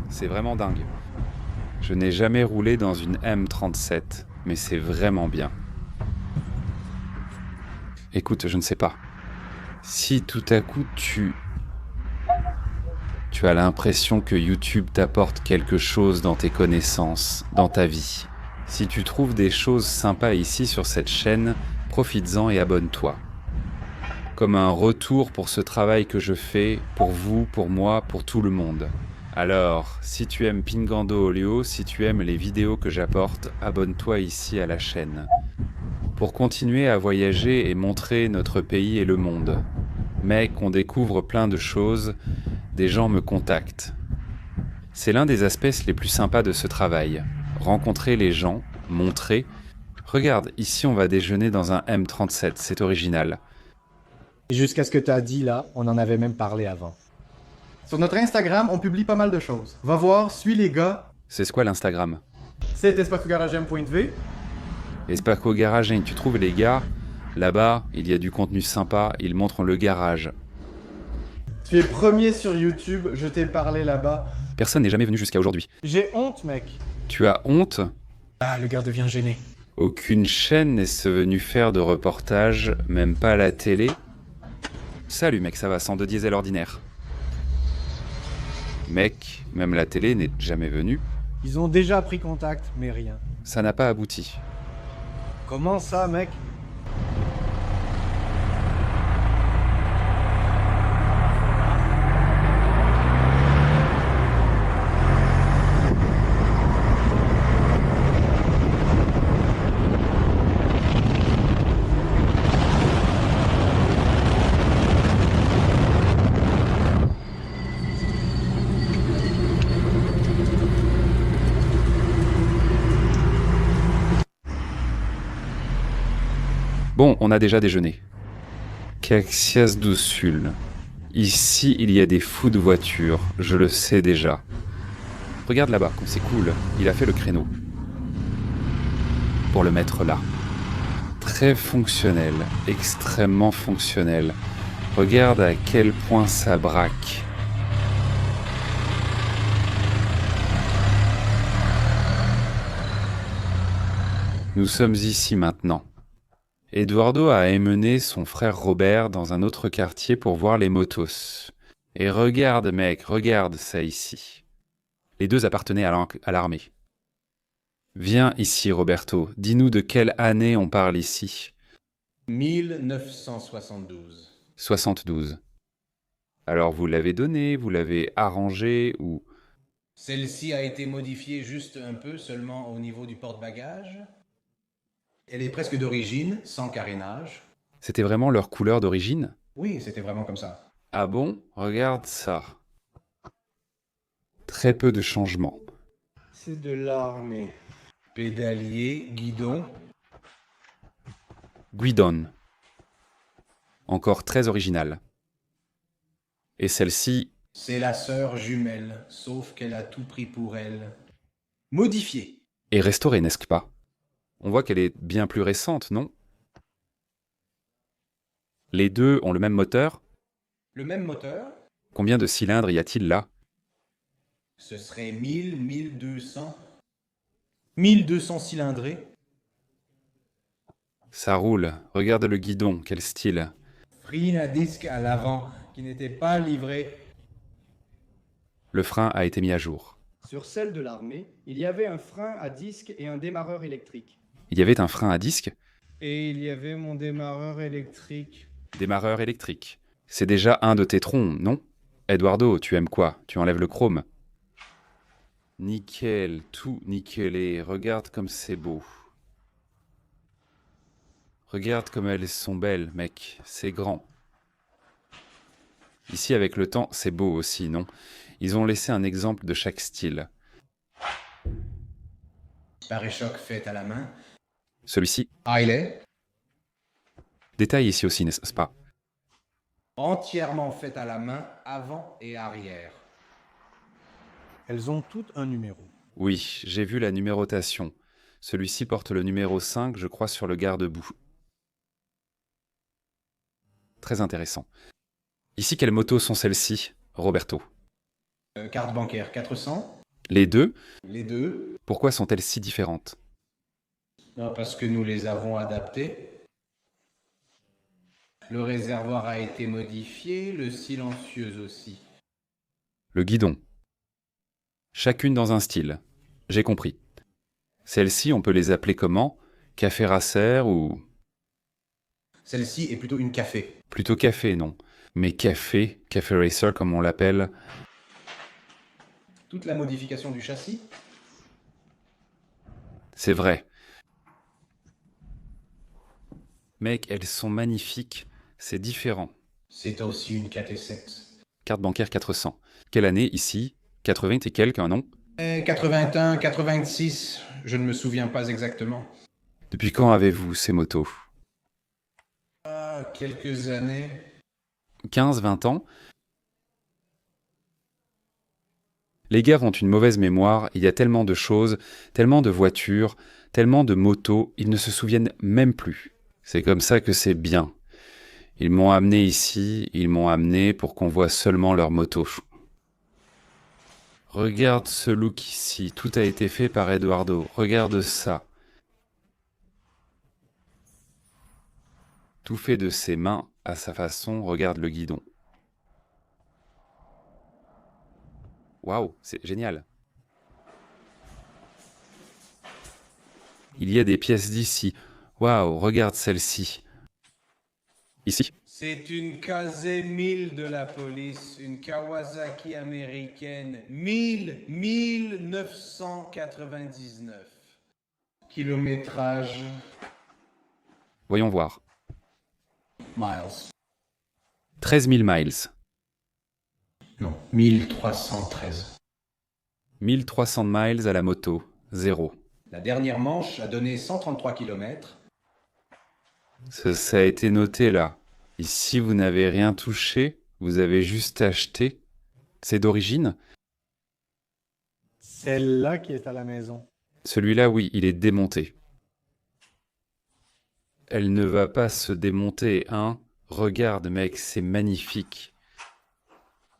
C'est vraiment dingue. Je n'ai jamais roulé dans une M37, mais c'est vraiment bien. Écoute, je ne sais pas. Si tout à coup tu as l'impression que YouTube t'apporte quelque chose dans tes connaissances, dans ta vie. Si tu trouves des choses sympas ici sur cette chaîne, profites-en et abonne-toi. Comme un retour pour ce travail que je fais, pour vous, pour moi, pour tout le monde. Alors, si tu aimes Pingando Oleo, si tu aimes les vidéos que j'apporte, abonne-toi ici à la chaîne. Pour continuer à voyager et montrer notre pays et le monde. Mec, on découvre plein de choses, des gens me contactent. C'est l'un des aspects les plus sympas de ce travail. Rencontrer les gens, montrer. Regarde, ici on va déjeuner dans un M37, c'est original. Et jusqu'à ce que tu as dit là, on en avait même parlé avant. Sur notre Instagram, on publie pas mal de choses. Va voir, suis les gars. C'est quoi l'Instagram? C'est espacogaragem.tv. Espaco Garage, tu trouves les gars? Là-bas, il y a du contenu sympa, ils montrent le garage. Tu es premier sur YouTube, je t'ai parlé là-bas. Personne n'est jamais venu jusqu'à aujourd'hui. J'ai honte, mec. Tu as honte? Ah, le gars devient gêné. Aucune chaîne n'est venue faire de reportage, même pas la télé. Salut mec, ça va, 102 diesel ordinaire. Mec, même la télé n'est jamais venue. Ils ont déjà pris contact, mais rien. Ça n'a pas abouti. Comment ça, mec? Bon, on a déjà déjeuné. Caxias do Sul. Ici, il y a des fous de voitures, je le sais déjà. Regarde là-bas, comme c'est cool, il a fait le créneau. Pour le mettre là. Très fonctionnel, extrêmement fonctionnel. Regarde à quel point ça braque. Nous sommes ici maintenant. Eduardo a emmené son frère Robert dans un autre quartier pour voir les motos. Et regarde mec, regarde ça ici. Les deux appartenaient à l'armée. Viens ici, Roberto. Dis-nous de quelle année on parle ici. 1972. 72. Alors vous l'avez donné, vous l'avez arrangé ou... Celle-ci a été modifiée juste un peu, seulement au niveau du porte-bagages. Elle est presque d'origine, sans carénage. C'était vraiment leur couleur d'origine? Oui, c'était vraiment comme ça. Ah bon? Regarde ça. Très peu de changements. C'est de l'armée. Pédalier, guidon. Guidon. Encore très original. Et celle-ci... C'est la sœur jumelle, sauf qu'elle a tout pris pour elle. Modifiée. est restaurée, n'est-ce pas? On voit qu'elle est bien plus récente, non? Les deux ont le même moteur? Le même moteur? Combien de cylindres y a-t-il là? Ce serait 1000, 1200. 1200 cylindrés. Ça roule. Regarde le guidon, quel style. Frein à disque à l'avant, qui n'était pas livré. Le frein a été mis à jour. Sur celle de l'armée, il y avait un frein à disque et un démarreur électrique. Il y avait un frein à disque? Et il y avait mon démarreur électrique. Démarreur électrique. C'est déjà un de tes troncs, non? Eduardo, tu aimes quoi? Tu enlèves le chrome? Nickel, tout nickelé. Regarde comme c'est beau. Regarde comme elles sont belles, mec. C'est grand. Ici, avec le temps, c'est beau aussi, non? Ils ont laissé un exemple de chaque style. Pare-choc fait à la main. Celui-ci. Hailey. Détail ici aussi, n'est-ce pas? Entièrement fait à la main, avant et arrière. Elles ont toutes un numéro. Oui, j'ai vu la numérotation. Celui-ci porte le numéro 5, je crois, sur le garde-boue. Très intéressant. Ici, quelles motos sont celles-ci, Roberto? Carte bancaire 400. Les deux? Les deux. Pourquoi sont-elles si différentes? Non, parce que nous les avons adaptées. Le réservoir a été modifié, le silencieux aussi. Le guidon. Chacune dans un style. J'ai compris. Celles-ci, on peut les appeler comment? Café racer ou... Celle-ci est plutôt une café. Plutôt café, non. Mais café racer comme on l'appelle... Toute la modification du châssis? C'est vrai. Mec, elles sont magnifiques. C'est différent. C'est aussi une KT7. Carte bancaire 400. Quelle année ici? 80 et quelques, non? 81, 86, je ne me souviens pas exactement. Depuis quand avez-vous ces motos? Quelques années. 15, 20 ans? Les gars ont une mauvaise mémoire, il y a tellement de choses, tellement de voitures, tellement de motos, ils ne se souviennent même plus. C'est comme ça que c'est bien. Ils m'ont amené ici, ils m'ont amené pour qu'on voit seulement leurs motos. Regarde ce look ici, tout a été fait par Eduardo, regarde ça. Tout fait de ses mains, à sa façon, regarde le guidon. Waouh, c'est génial. Il y a des pièces d'ici. Waouh, regarde celle-ci. Ici. C'est une KZ-1000 de la police, une Kawasaki américaine, 1999. Kilométrage. Voyons voir. Miles. 13 000 miles. Non, 1313. 1300 miles à la moto. 0. La dernière manche a donné 133 km. Ça a été noté là. Ici, vous n'avez rien touché, vous avez juste acheté. C'est d'origine? Celle-là qui est à la maison. Celui-là, oui, il est démonté. Elle ne va pas se démonter, hein? Regarde, mec, c'est magnifique.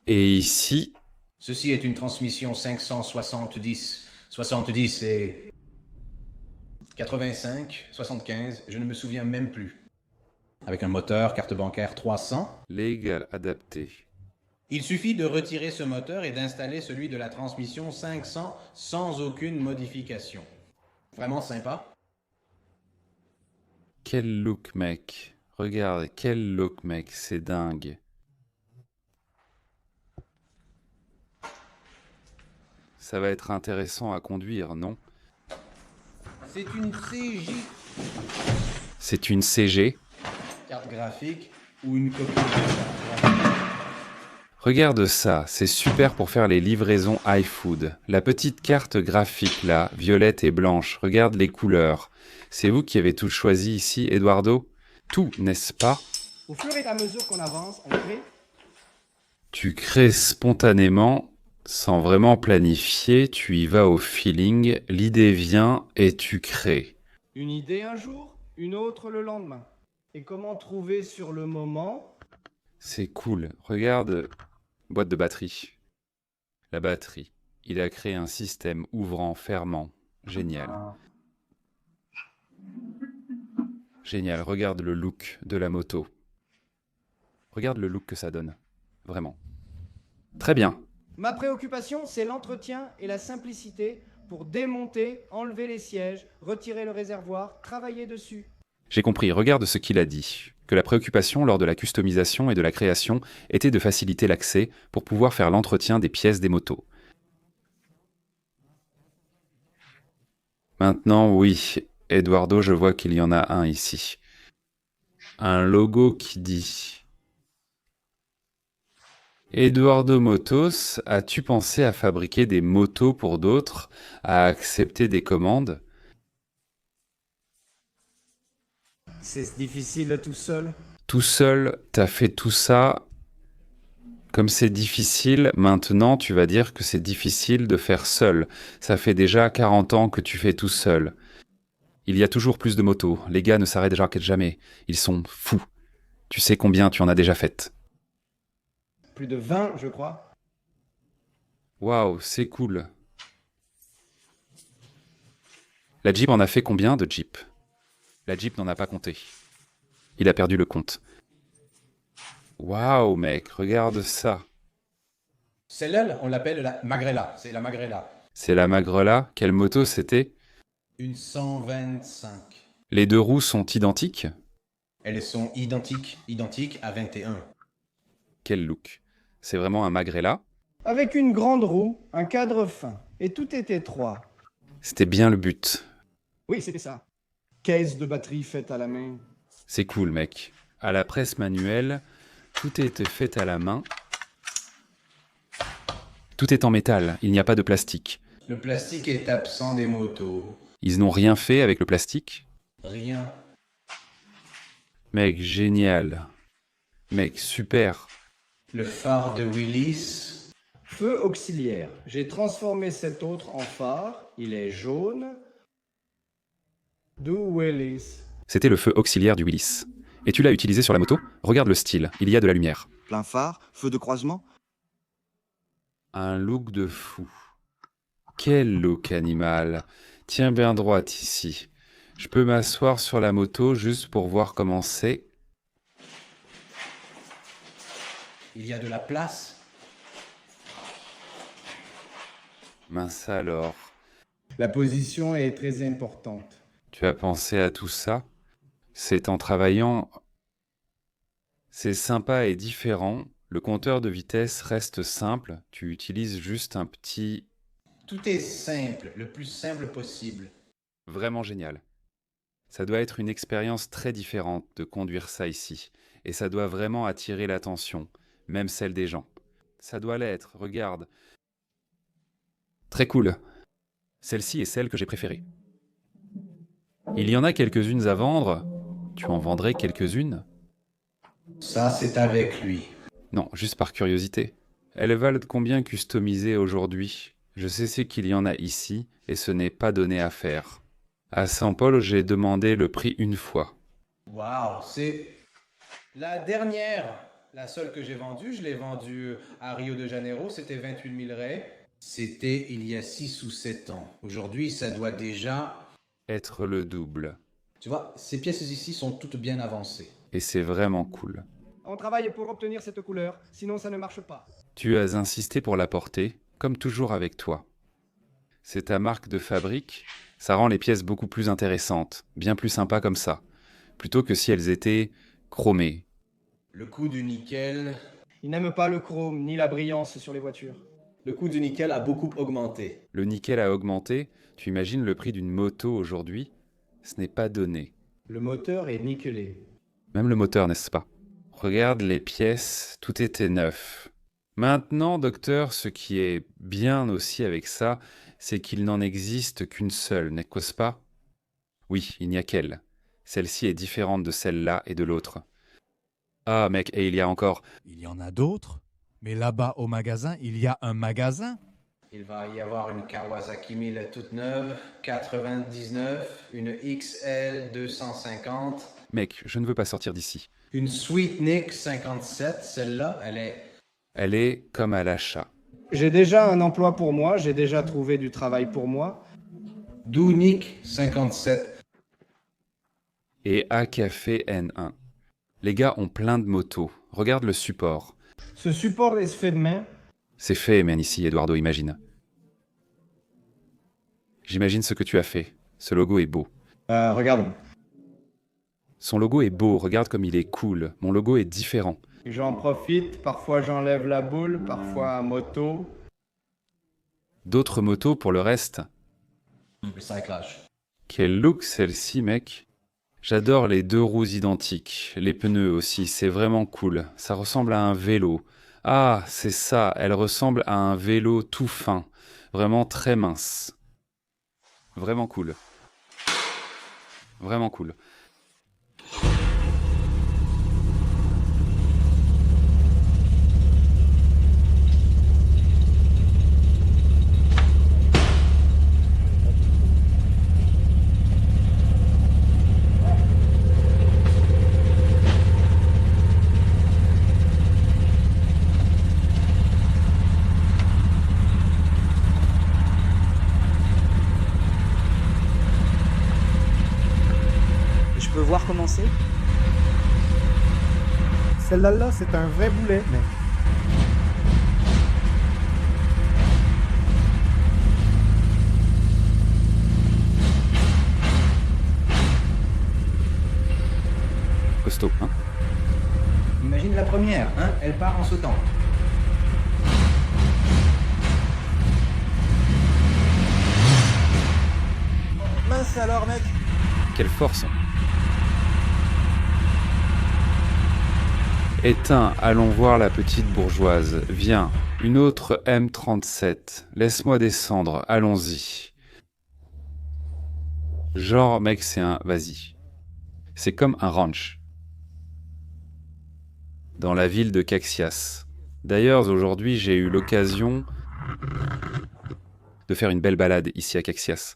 Et ici... Ceci est une transmission 570. 70 et... 85, 75, je ne me souviens même plus. Avec un moteur, carte bancaire 300. Légal, adapté. Il suffit de retirer ce moteur et d'installer celui de la transmission 500 sans aucune modification. Vraiment sympa. Quel look, mec. Regarde, quel look, mec. C'est dingue. Ça va être intéressant à conduire, non? C'est une CJ. C'est une CG. Carte graphique ou une copie de carte. Regarde ça, c'est super pour faire les livraisons iFood. La petite carte graphique là, violette et blanche, regarde les couleurs. C'est vous qui avez tout choisi ici, Eduardo? Tout, n'est-ce pas? Au fur et à mesure qu'on avance, on crée. Tu crées spontanément, sans vraiment planifier, tu y vas au feeling, l'idée vient et tu crées. Une idée un jour, une autre le lendemain. Et comment trouver sur le moment? C'est cool, regarde, boîte de batterie. La batterie. Il a créé un système ouvrant, fermant. Génial. Génial, regarde le look de la moto. Regarde le look que ça donne. Vraiment. Très bien. Ma préoccupation, c'est l'entretien et la simplicité pour démonter, enlever les sièges, retirer le réservoir, travailler dessus. J'ai compris, regarde ce qu'il a dit. Que la préoccupation lors de la customisation et de la création était de faciliter l'accès pour pouvoir faire l'entretien des pièces des motos. Maintenant, oui, Eduardo, je vois qu'il y en a un ici. Un logo qui dit... Eduardo Motos, as-tu pensé à fabriquer des motos pour d'autres, à accepter des commandes? C'est difficile tout seul. Tout seul, t'as fait tout ça. Comme c'est difficile, maintenant tu vas dire que c'est difficile de faire seul. Ça fait déjà 40 ans que tu fais tout seul. Il y a toujours plus de motos. Les gars ne s'arrêtent jamais. Ils sont fous. Tu sais combien tu en as déjà faites? Plus de 20, je crois. Waouh, c'est cool. La Jeep en a fait combien de Jeep? La Jeep n'en a pas compté. Il a perdu le compte. Waouh, mec, regarde ça. Celle-là, on l'appelle la Magrela. C'est la Magrela. C'est la Magrela. Quelle moto c'était? Une 125. Les deux roues sont identiques? Elles sont identiques à 21. Quel look? C'est vraiment un Magrela? Avec une grande roue, un cadre fin, et tout est étroit. C'était bien le but. Oui, c'était ça. Caisse de batterie faite à la main. C'est cool, mec. À la presse manuelle, tout est fait à la main. Tout est en métal, il n'y a pas de plastique. Le plastique est absent des motos. Ils n'ont rien fait avec le plastique? Rien. Mec, génial. Mec, super. Le phare de Willis. Feu auxiliaire. J'ai transformé cet autre en phare. Il est jaune. D'où Willis. C'était le feu auxiliaire du Willis. Et tu l'as utilisé sur la moto? Regarde le style, il y a de la lumière. Plein phare, feu de croisement. Un look de fou. Quel look animal. Tiens bien droite ici. Je peux m'asseoir sur la moto juste pour voir comment c'est. Il y a de la place. Mince alors. La position est très importante. Tu as pensé à tout ça? C'est en travaillant... C'est sympa et différent. Le compteur de vitesse reste simple. Tu utilises juste un petit... Tout est simple, le plus simple possible. Vraiment génial. Ça doit être une expérience très différente de conduire ça ici. Et ça doit vraiment attirer l'attention, même celle des gens. Ça doit l'être, regarde. Très cool. Celle-ci est celle que j'ai préférée. Il y en a quelques-unes à vendre. Tu en vendrais quelques-unes? Ça, c'est avec lui. Non, juste par curiosité. Elles valent combien customisées aujourd'hui? Je sais qu'il y en a ici, et ce n'est pas donné à faire. À Saint-Paul, j'ai demandé le prix une fois. Waouh, c'est la dernière, la seule que j'ai vendue. Je l'ai vendue à Rio de Janeiro, c'était 28 000 reais. C'était il y a 6 ou 7 ans. Aujourd'hui, ça doit déjà... être le double. Tu vois, ces pièces ici sont toutes bien avancées. Et c'est vraiment cool. On travaille pour obtenir cette couleur, sinon ça ne marche pas. Tu as insisté pour la porter, comme toujours avec toi. C'est ta marque de fabrique, Ça rend les pièces beaucoup plus intéressantes, bien plus sympas comme ça, plutôt que si elles étaient chromées. Le coût du nickel... Ils n'aiment pas le chrome ni la brillance sur les voitures. Le coût du nickel a beaucoup augmenté. Le nickel a augmenté, tu imagines le prix d'une moto aujourd'hui? Ce n'est pas donné. Le moteur est nickelé. Même le moteur, n'est-ce pas? Regarde les pièces, tout était neuf. Maintenant, docteur, ce qui est bien aussi avec ça, c'est qu'il n'en existe qu'une seule, n'est-ce pas? Oui, il n'y a qu'elle. Celle-ci est différente de celle-là et de l'autre. Ah, mec, et il y a encore... Il y en a d'autres, mais là-bas au magasin, il y a un magasin. Il va y avoir une Kawasaki 1000 toute neuve, 99, une XL 250. Mec, je ne veux pas sortir d'ici. Une Sweetnik 57, celle-là, elle est... Elle est comme à l'achat. J'ai déjà un emploi pour moi, j'ai déjà trouvé du travail pour moi. Dounik 57. Et A Café N1. Les gars ont plein de motos. Regarde le support. Ce support est fait de main. C'est fait, man, ici, Eduardo, imagine. J'imagine ce que tu as fait. Ce logo est beau. Regarde. Son logo est beau, regarde comme il est cool. Mon logo est différent. J'en profite, parfois j'enlève la boule, parfois moto. D'autres motos pour le reste. Recyclage. Quel look celle-ci, mec. J'adore les deux roues identiques. Les pneus aussi, c'est vraiment cool. Ça ressemble à un vélo. Ah, c'est ça, elle ressemble à un vélo tout fin. Vraiment très mince. Vraiment cool. Vraiment cool. Je peux voir comment c'est? Celle-là, c'est un vrai boulet, mec. Costaud, hein? Imagine la première, hein? Elle part en sautant. Mince alors, mec. Quelle force! Éteins, allons voir la petite bourgeoise. Viens, une autre M37. Laisse-moi descendre, allons-y. Genre, mec, c'est un... Vas-y. C'est comme un ranch. Dans la ville de Caxias. D'ailleurs, aujourd'hui, j'ai eu l'occasion de faire une belle balade ici à Caxias.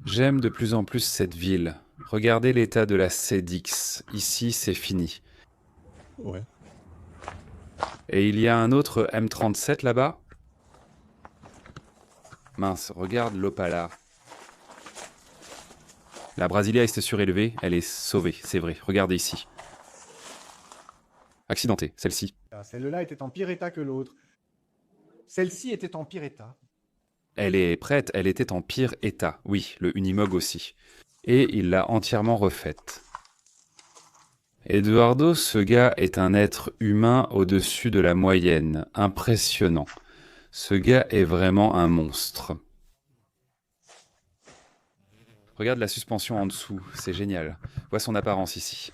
J'aime de plus en plus cette ville. Regardez l'état de la CEDIX. Ici, c'est fini. Ouais. Et il y a un autre M37 là-bas. Mince, regarde l'Opala. La Brasilia est surélevée, elle est sauvée, c'est vrai. Regardez ici. Accidentée, celle-ci. Celle-là était en pire état que l'autre. Celle-ci était en pire état. Elle est prête, elle était en pire état. Oui, le Unimog aussi. Et il l'a entièrement refaite. Eduardo, ce gars est un être humain au-dessus de la moyenne. Impressionnant. Ce gars est vraiment un monstre. Regarde la suspension en dessous, c'est génial. Vois son apparence ici.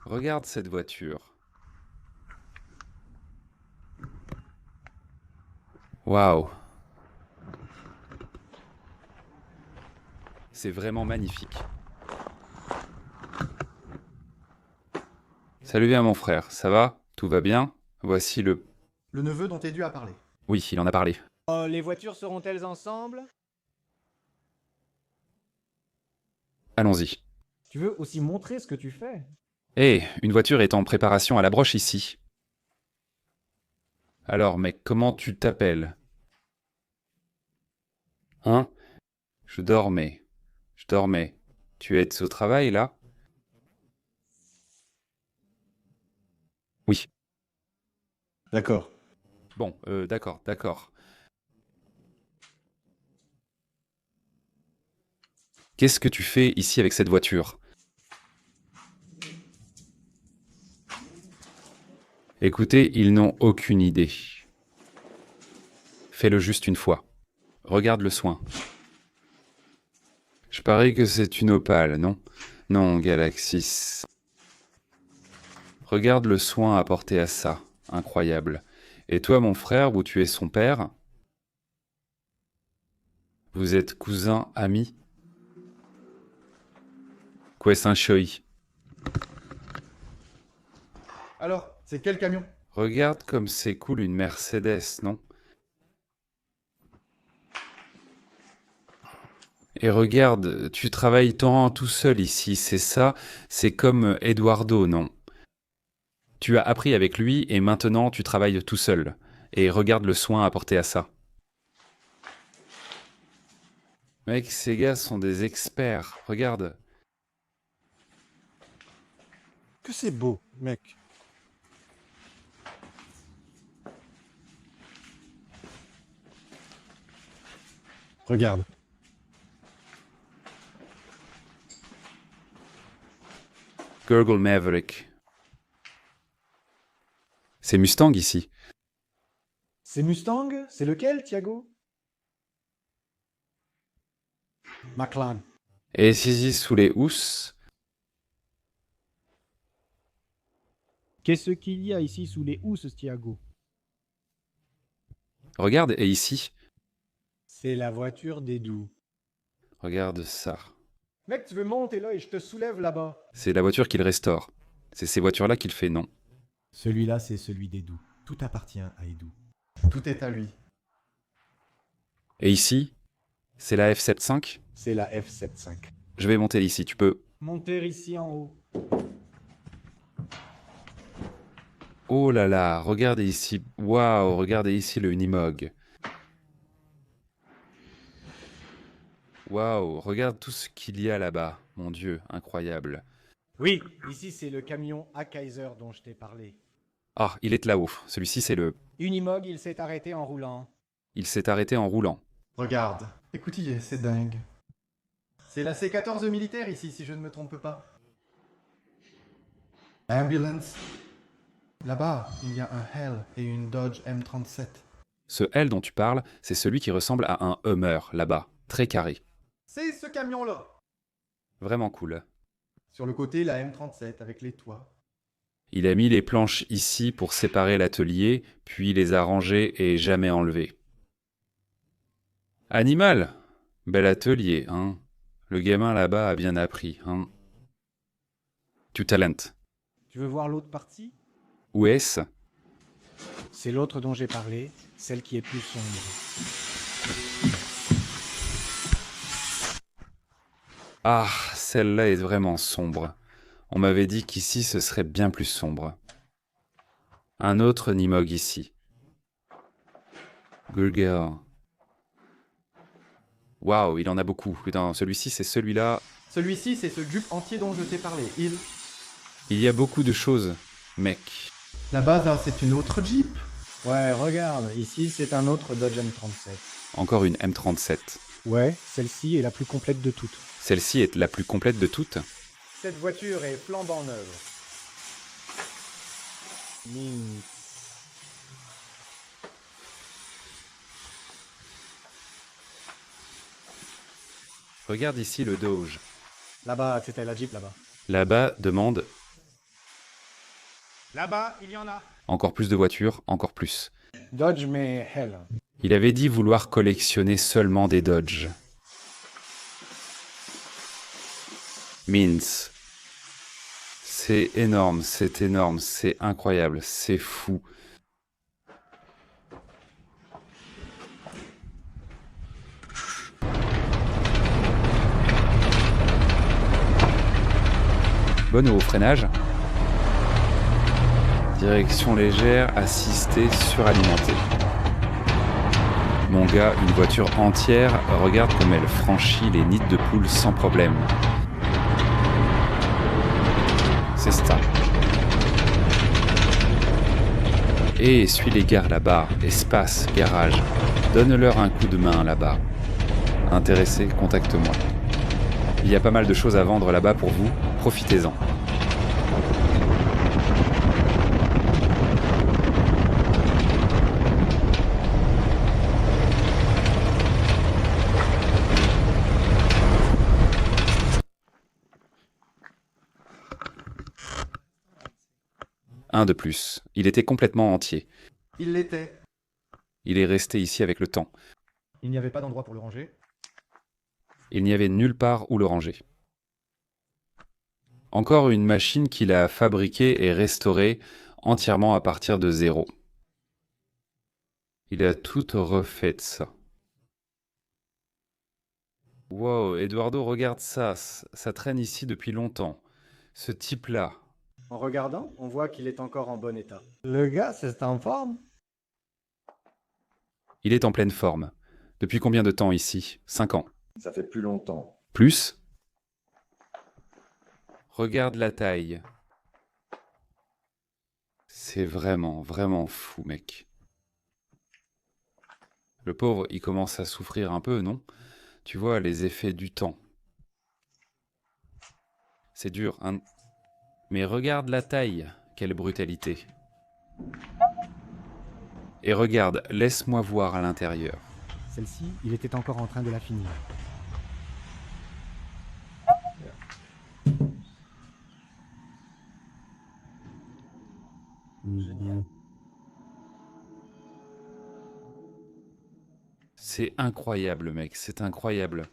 Regarde cette voiture. Waouh. C'est vraiment magnifique. Salut bien mon frère, ça va? Tout va bien? Voici le... Le neveu dont Edu a parlé. Oui, il en a parlé. Oh, les voitures seront-elles ensemble? Allons-y. Tu veux aussi montrer ce que tu fais? Hé, une voiture est en préparation à la broche ici. Alors mec, comment tu t'appelles? Hein? Je dormais. Tu es au travail là? Oui. D'accord. Bon, d'accord. Qu'est-ce que tu fais ici avec cette voiture? Écoutez, ils n'ont aucune idée. Fais-le juste une fois. Regarde le soin. Je parie que c'est une opale, non? Non, Galaxis. Regarde le soin apporté à ça. Incroyable. Et toi, mon frère, où tu es son père? Vous êtes cousins, amis? Quessin Choi. Alors, c'est quel camion? Regarde comme c'est cool une Mercedes, non? Et regarde, tu travailles tant tout seul ici, c'est ça? C'est comme Eduardo, non? Tu as appris avec lui et maintenant tu travailles tout seul. Et regarde le soin apporté à ça. Mec, ces gars sont des experts, regarde. Que c'est beau, mec. Regarde. Gurgle Maverick. C'est Mustang ici. C'est Mustang? C'est lequel, Thiago? McLaren. Et ici sous les housses. Qu'est-ce qu'il y a ici sous les housses, Thiago? Regarde, et ici. C'est la voiture d'Edu. Regarde ça. Mec, tu veux monter là et je te soulève là-bas. C'est la voiture qu'il restaure. C'est ces voitures-là qu'il fait, non? Celui-là, c'est celui d'Edu. Tout appartient à Edu. Tout est à lui. Et ici, c'est la F75? C'est la F75. Je vais monter ici, tu peux... Monter ici en haut. Oh là là, regardez ici. Waouh, regardez ici le Unimog. Waouh, regarde tout ce qu'il y a là-bas. Mon Dieu, incroyable. Oui, ici c'est le camion A-Kaiser dont je t'ai parlé. Ah, il est là-haut. Celui-ci, c'est le... Unimog, il s'est arrêté en roulant. Il s'est arrêté en roulant. Regarde. Écoutez, c'est dingue. C'est la C-14 militaire ici, si je ne me trompe pas. Ambulance. Là-bas, il y a un Hell et une Dodge M37. Ce L dont tu parles, c'est celui qui ressemble à un Hummer, là-bas. Très carré. C'est ce camion-là. Vraiment cool. Sur le côté, la M37 avec les toits. Il a mis les planches ici pour séparer l'atelier, puis les a rangées et jamais enlevées. Animal! Bel atelier, hein? Le gamin là-bas a bien appris, hein? Tu talent. Tu veux voir l'autre partie? Où est-ce? C'est l'autre dont j'ai parlé, celle qui est plus sombre. Ah, celle-là est vraiment sombre. On m'avait dit qu'ici ce serait bien plus sombre. Un autre Nimog ici. Gurgel. Waouh, il en a beaucoup. Putain, celui-ci, c'est celui-là. Celui-ci, c'est ce Jeep entier dont je t'ai parlé. Il y a beaucoup de choses, mec. Là-bas, là, c'est une autre Jeep. Ouais, regarde, ici c'est un autre Dodge M37. Encore une M37. Ouais, celle-ci est la plus complète de toutes. Celle-ci est la plus complète de toutes. Cette voiture est flambant neuve. Regarde ici le Doge. Là-bas, c'était la Jeep là-bas. Là-bas, demande... Là-bas, il y en a. Encore plus de voitures, encore plus. Dodge, mais Hell. Il avait dit vouloir collectionner seulement des Dodge. Mince. C'est énorme, c'est incroyable, c'est fou. Bonne au freinage. Direction légère, assistée, suralimentée. Mon gars, une voiture entière, regarde comme elle franchit les nids de poules sans problème. C'est ça. Et suis les gars là-bas, espace, garage. Donne-leur un coup de main là-bas. Intéressé, contacte-moi. Il y a pas mal de choses à vendre là-bas pour vous, profitez-en. Un de plus. Il était complètement entier. Il l'était. Il est resté ici avec le temps. Il n'y avait pas d'endroit pour le ranger. Il n'y avait nulle part où le ranger. Encore une machine qu'il a fabriquée et restaurée entièrement à partir de zéro. Il a tout refait de ça. Wow, Eduardo, regarde ça. Ça traîne ici depuis longtemps. Ce type-là. En regardant, on voit qu'il est encore en bon état. Le gars, c'est en forme. Il est en pleine forme. Depuis combien de temps ici? 5 ans. Ça fait plus longtemps. Plus? Regarde la taille. C'est vraiment, vraiment fou, mec. Le pauvre, il commence à souffrir un peu, non? Tu vois, les effets du temps. C'est dur, hein? Mais regarde la taille. Quelle brutalité. Et regarde, laisse-moi voir à l'intérieur. Celle-ci, il était encore en train de la finir. C'est incroyable, mec, c'est incroyable.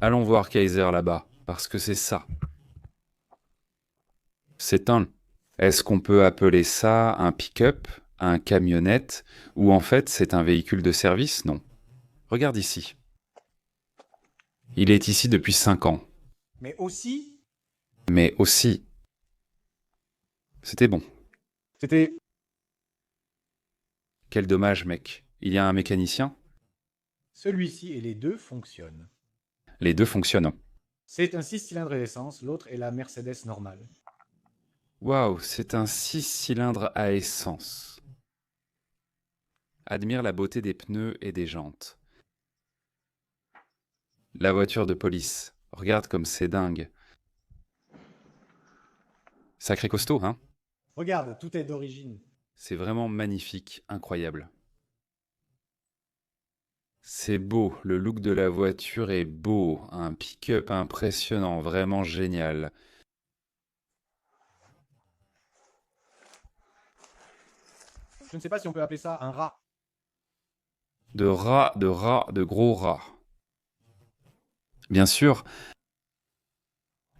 Allons voir Kaiser là-bas, parce que c'est ça. C'est un... Est-ce qu'on peut appeler ça un pick-up, un camionnette, ou en fait c'est un véhicule de service? Non. Regarde ici. Il est ici depuis 5 ans. Mais aussi... Mais aussi... C'était bon. C'était... Quel dommage, mec. Il y a un mécanicien? Celui-ci et les deux fonctionnent. Les deux fonctionnent. C'est un 6 cylindres d'essence, l'autre est la Mercedes normale. Waouh, c'est un 6 cylindres à essence. Admire la beauté des pneus et des jantes. La voiture de police. Regarde comme c'est dingue. Sacré costaud, hein? Regarde, tout est d'origine. C'est vraiment magnifique, incroyable. C'est beau, le look de la voiture est beau, un pick-up impressionnant, vraiment génial. Je ne sais pas si on peut appeler ça un rat. De gros rats. Bien sûr,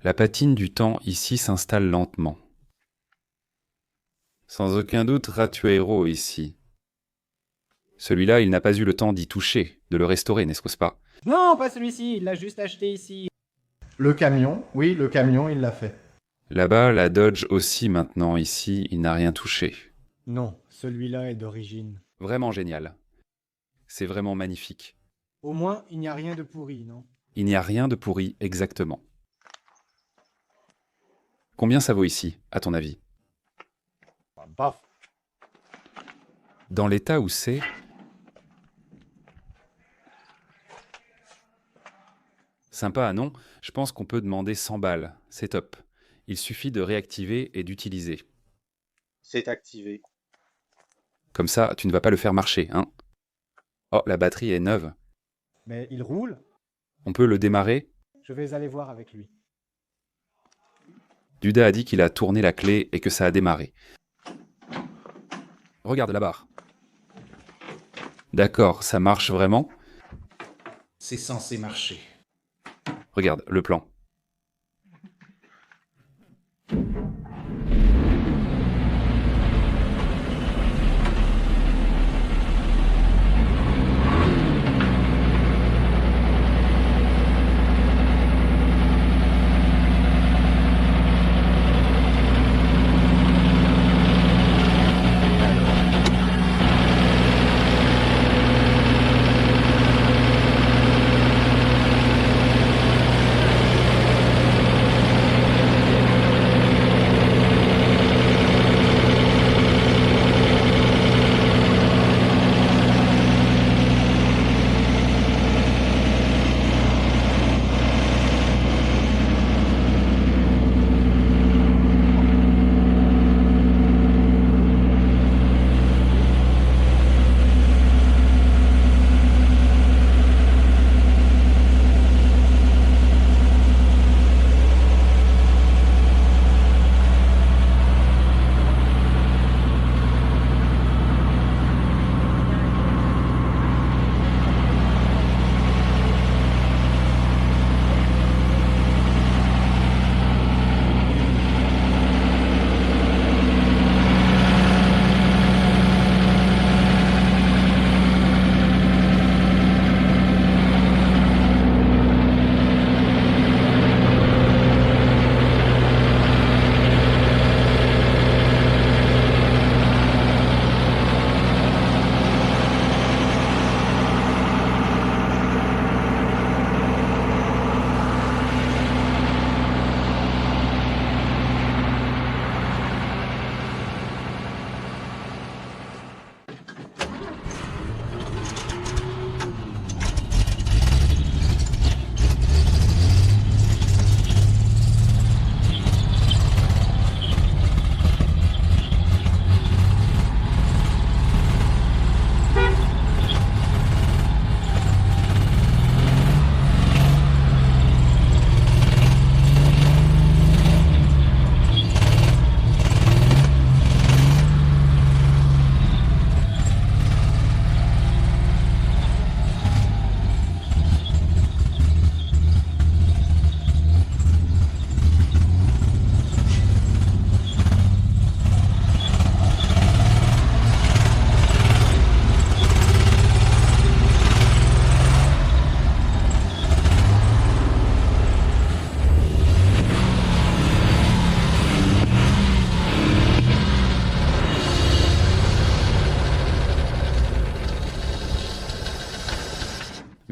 la patine du temps ici s'installe lentement. Sans aucun doute, Ratuero ici. Celui-là, il n'a pas eu le temps d'y toucher, de le restaurer, n'est-ce pas? Non, pas celui-ci, il l'a juste acheté ici. Le camion, oui, le camion, il l'a fait. Là-bas, la Dodge aussi maintenant, ici, il n'a rien touché. Non, celui-là est d'origine. Vraiment génial. C'est vraiment magnifique. Au moins, il n'y a rien de pourri, non? Il n'y a rien de pourri, exactement. Combien ça vaut ici, à ton avis? Paf. Dans l'état où c'est... Sympa, non? Je pense qu'on peut demander 100 balles. C'est top. Il suffit de réactiver et d'utiliser. C'est activé. Comme ça, tu ne vas pas le faire marcher, hein? Oh, la batterie est neuve. Mais il roule? On peut le démarrer? Je vais aller voir avec lui. Duda a dit qu'il a tourné la clé et que ça a démarré. Regarde la barre. D'accord, ça marche vraiment? C'est censé marcher. Regarde, le plan.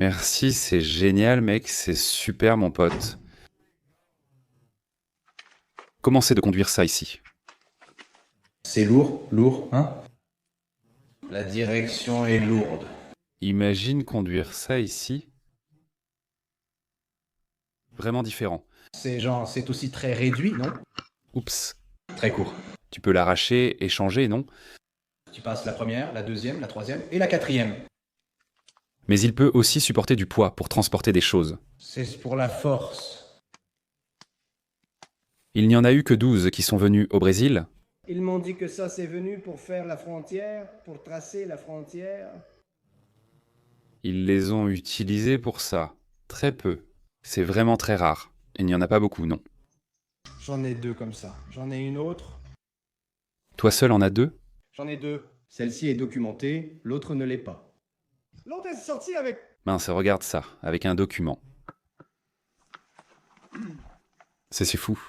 Merci, c'est génial, mec, c'est super, mon pote. Comment c'est de conduire ça ici? C'est lourd, hein? La direction est lourde. Imagine conduire ça ici. Vraiment différent. C'est aussi très réduit, non? Oups. Très court. Tu peux l'arracher et changer, non? Tu passes la première, la deuxième, la troisième et la quatrième. Mais il peut aussi supporter du poids pour transporter des choses. C'est pour la force. Il n'y en a eu que 12 qui sont venus au Brésil. Ils m'ont dit que ça c'est venu pour faire la frontière, pour tracer la frontière. Ils les ont utilisés pour ça. Très peu. C'est vraiment très rare. Il n'y en a pas beaucoup, non. J'en ai 2 comme ça. J'en ai une autre. Toi seul en as 2? J'en ai 2. Celle-ci est documentée, l'autre ne l'est pas. L'autre est sortie avec... Mince, regarde ça, avec un document. C'est fou.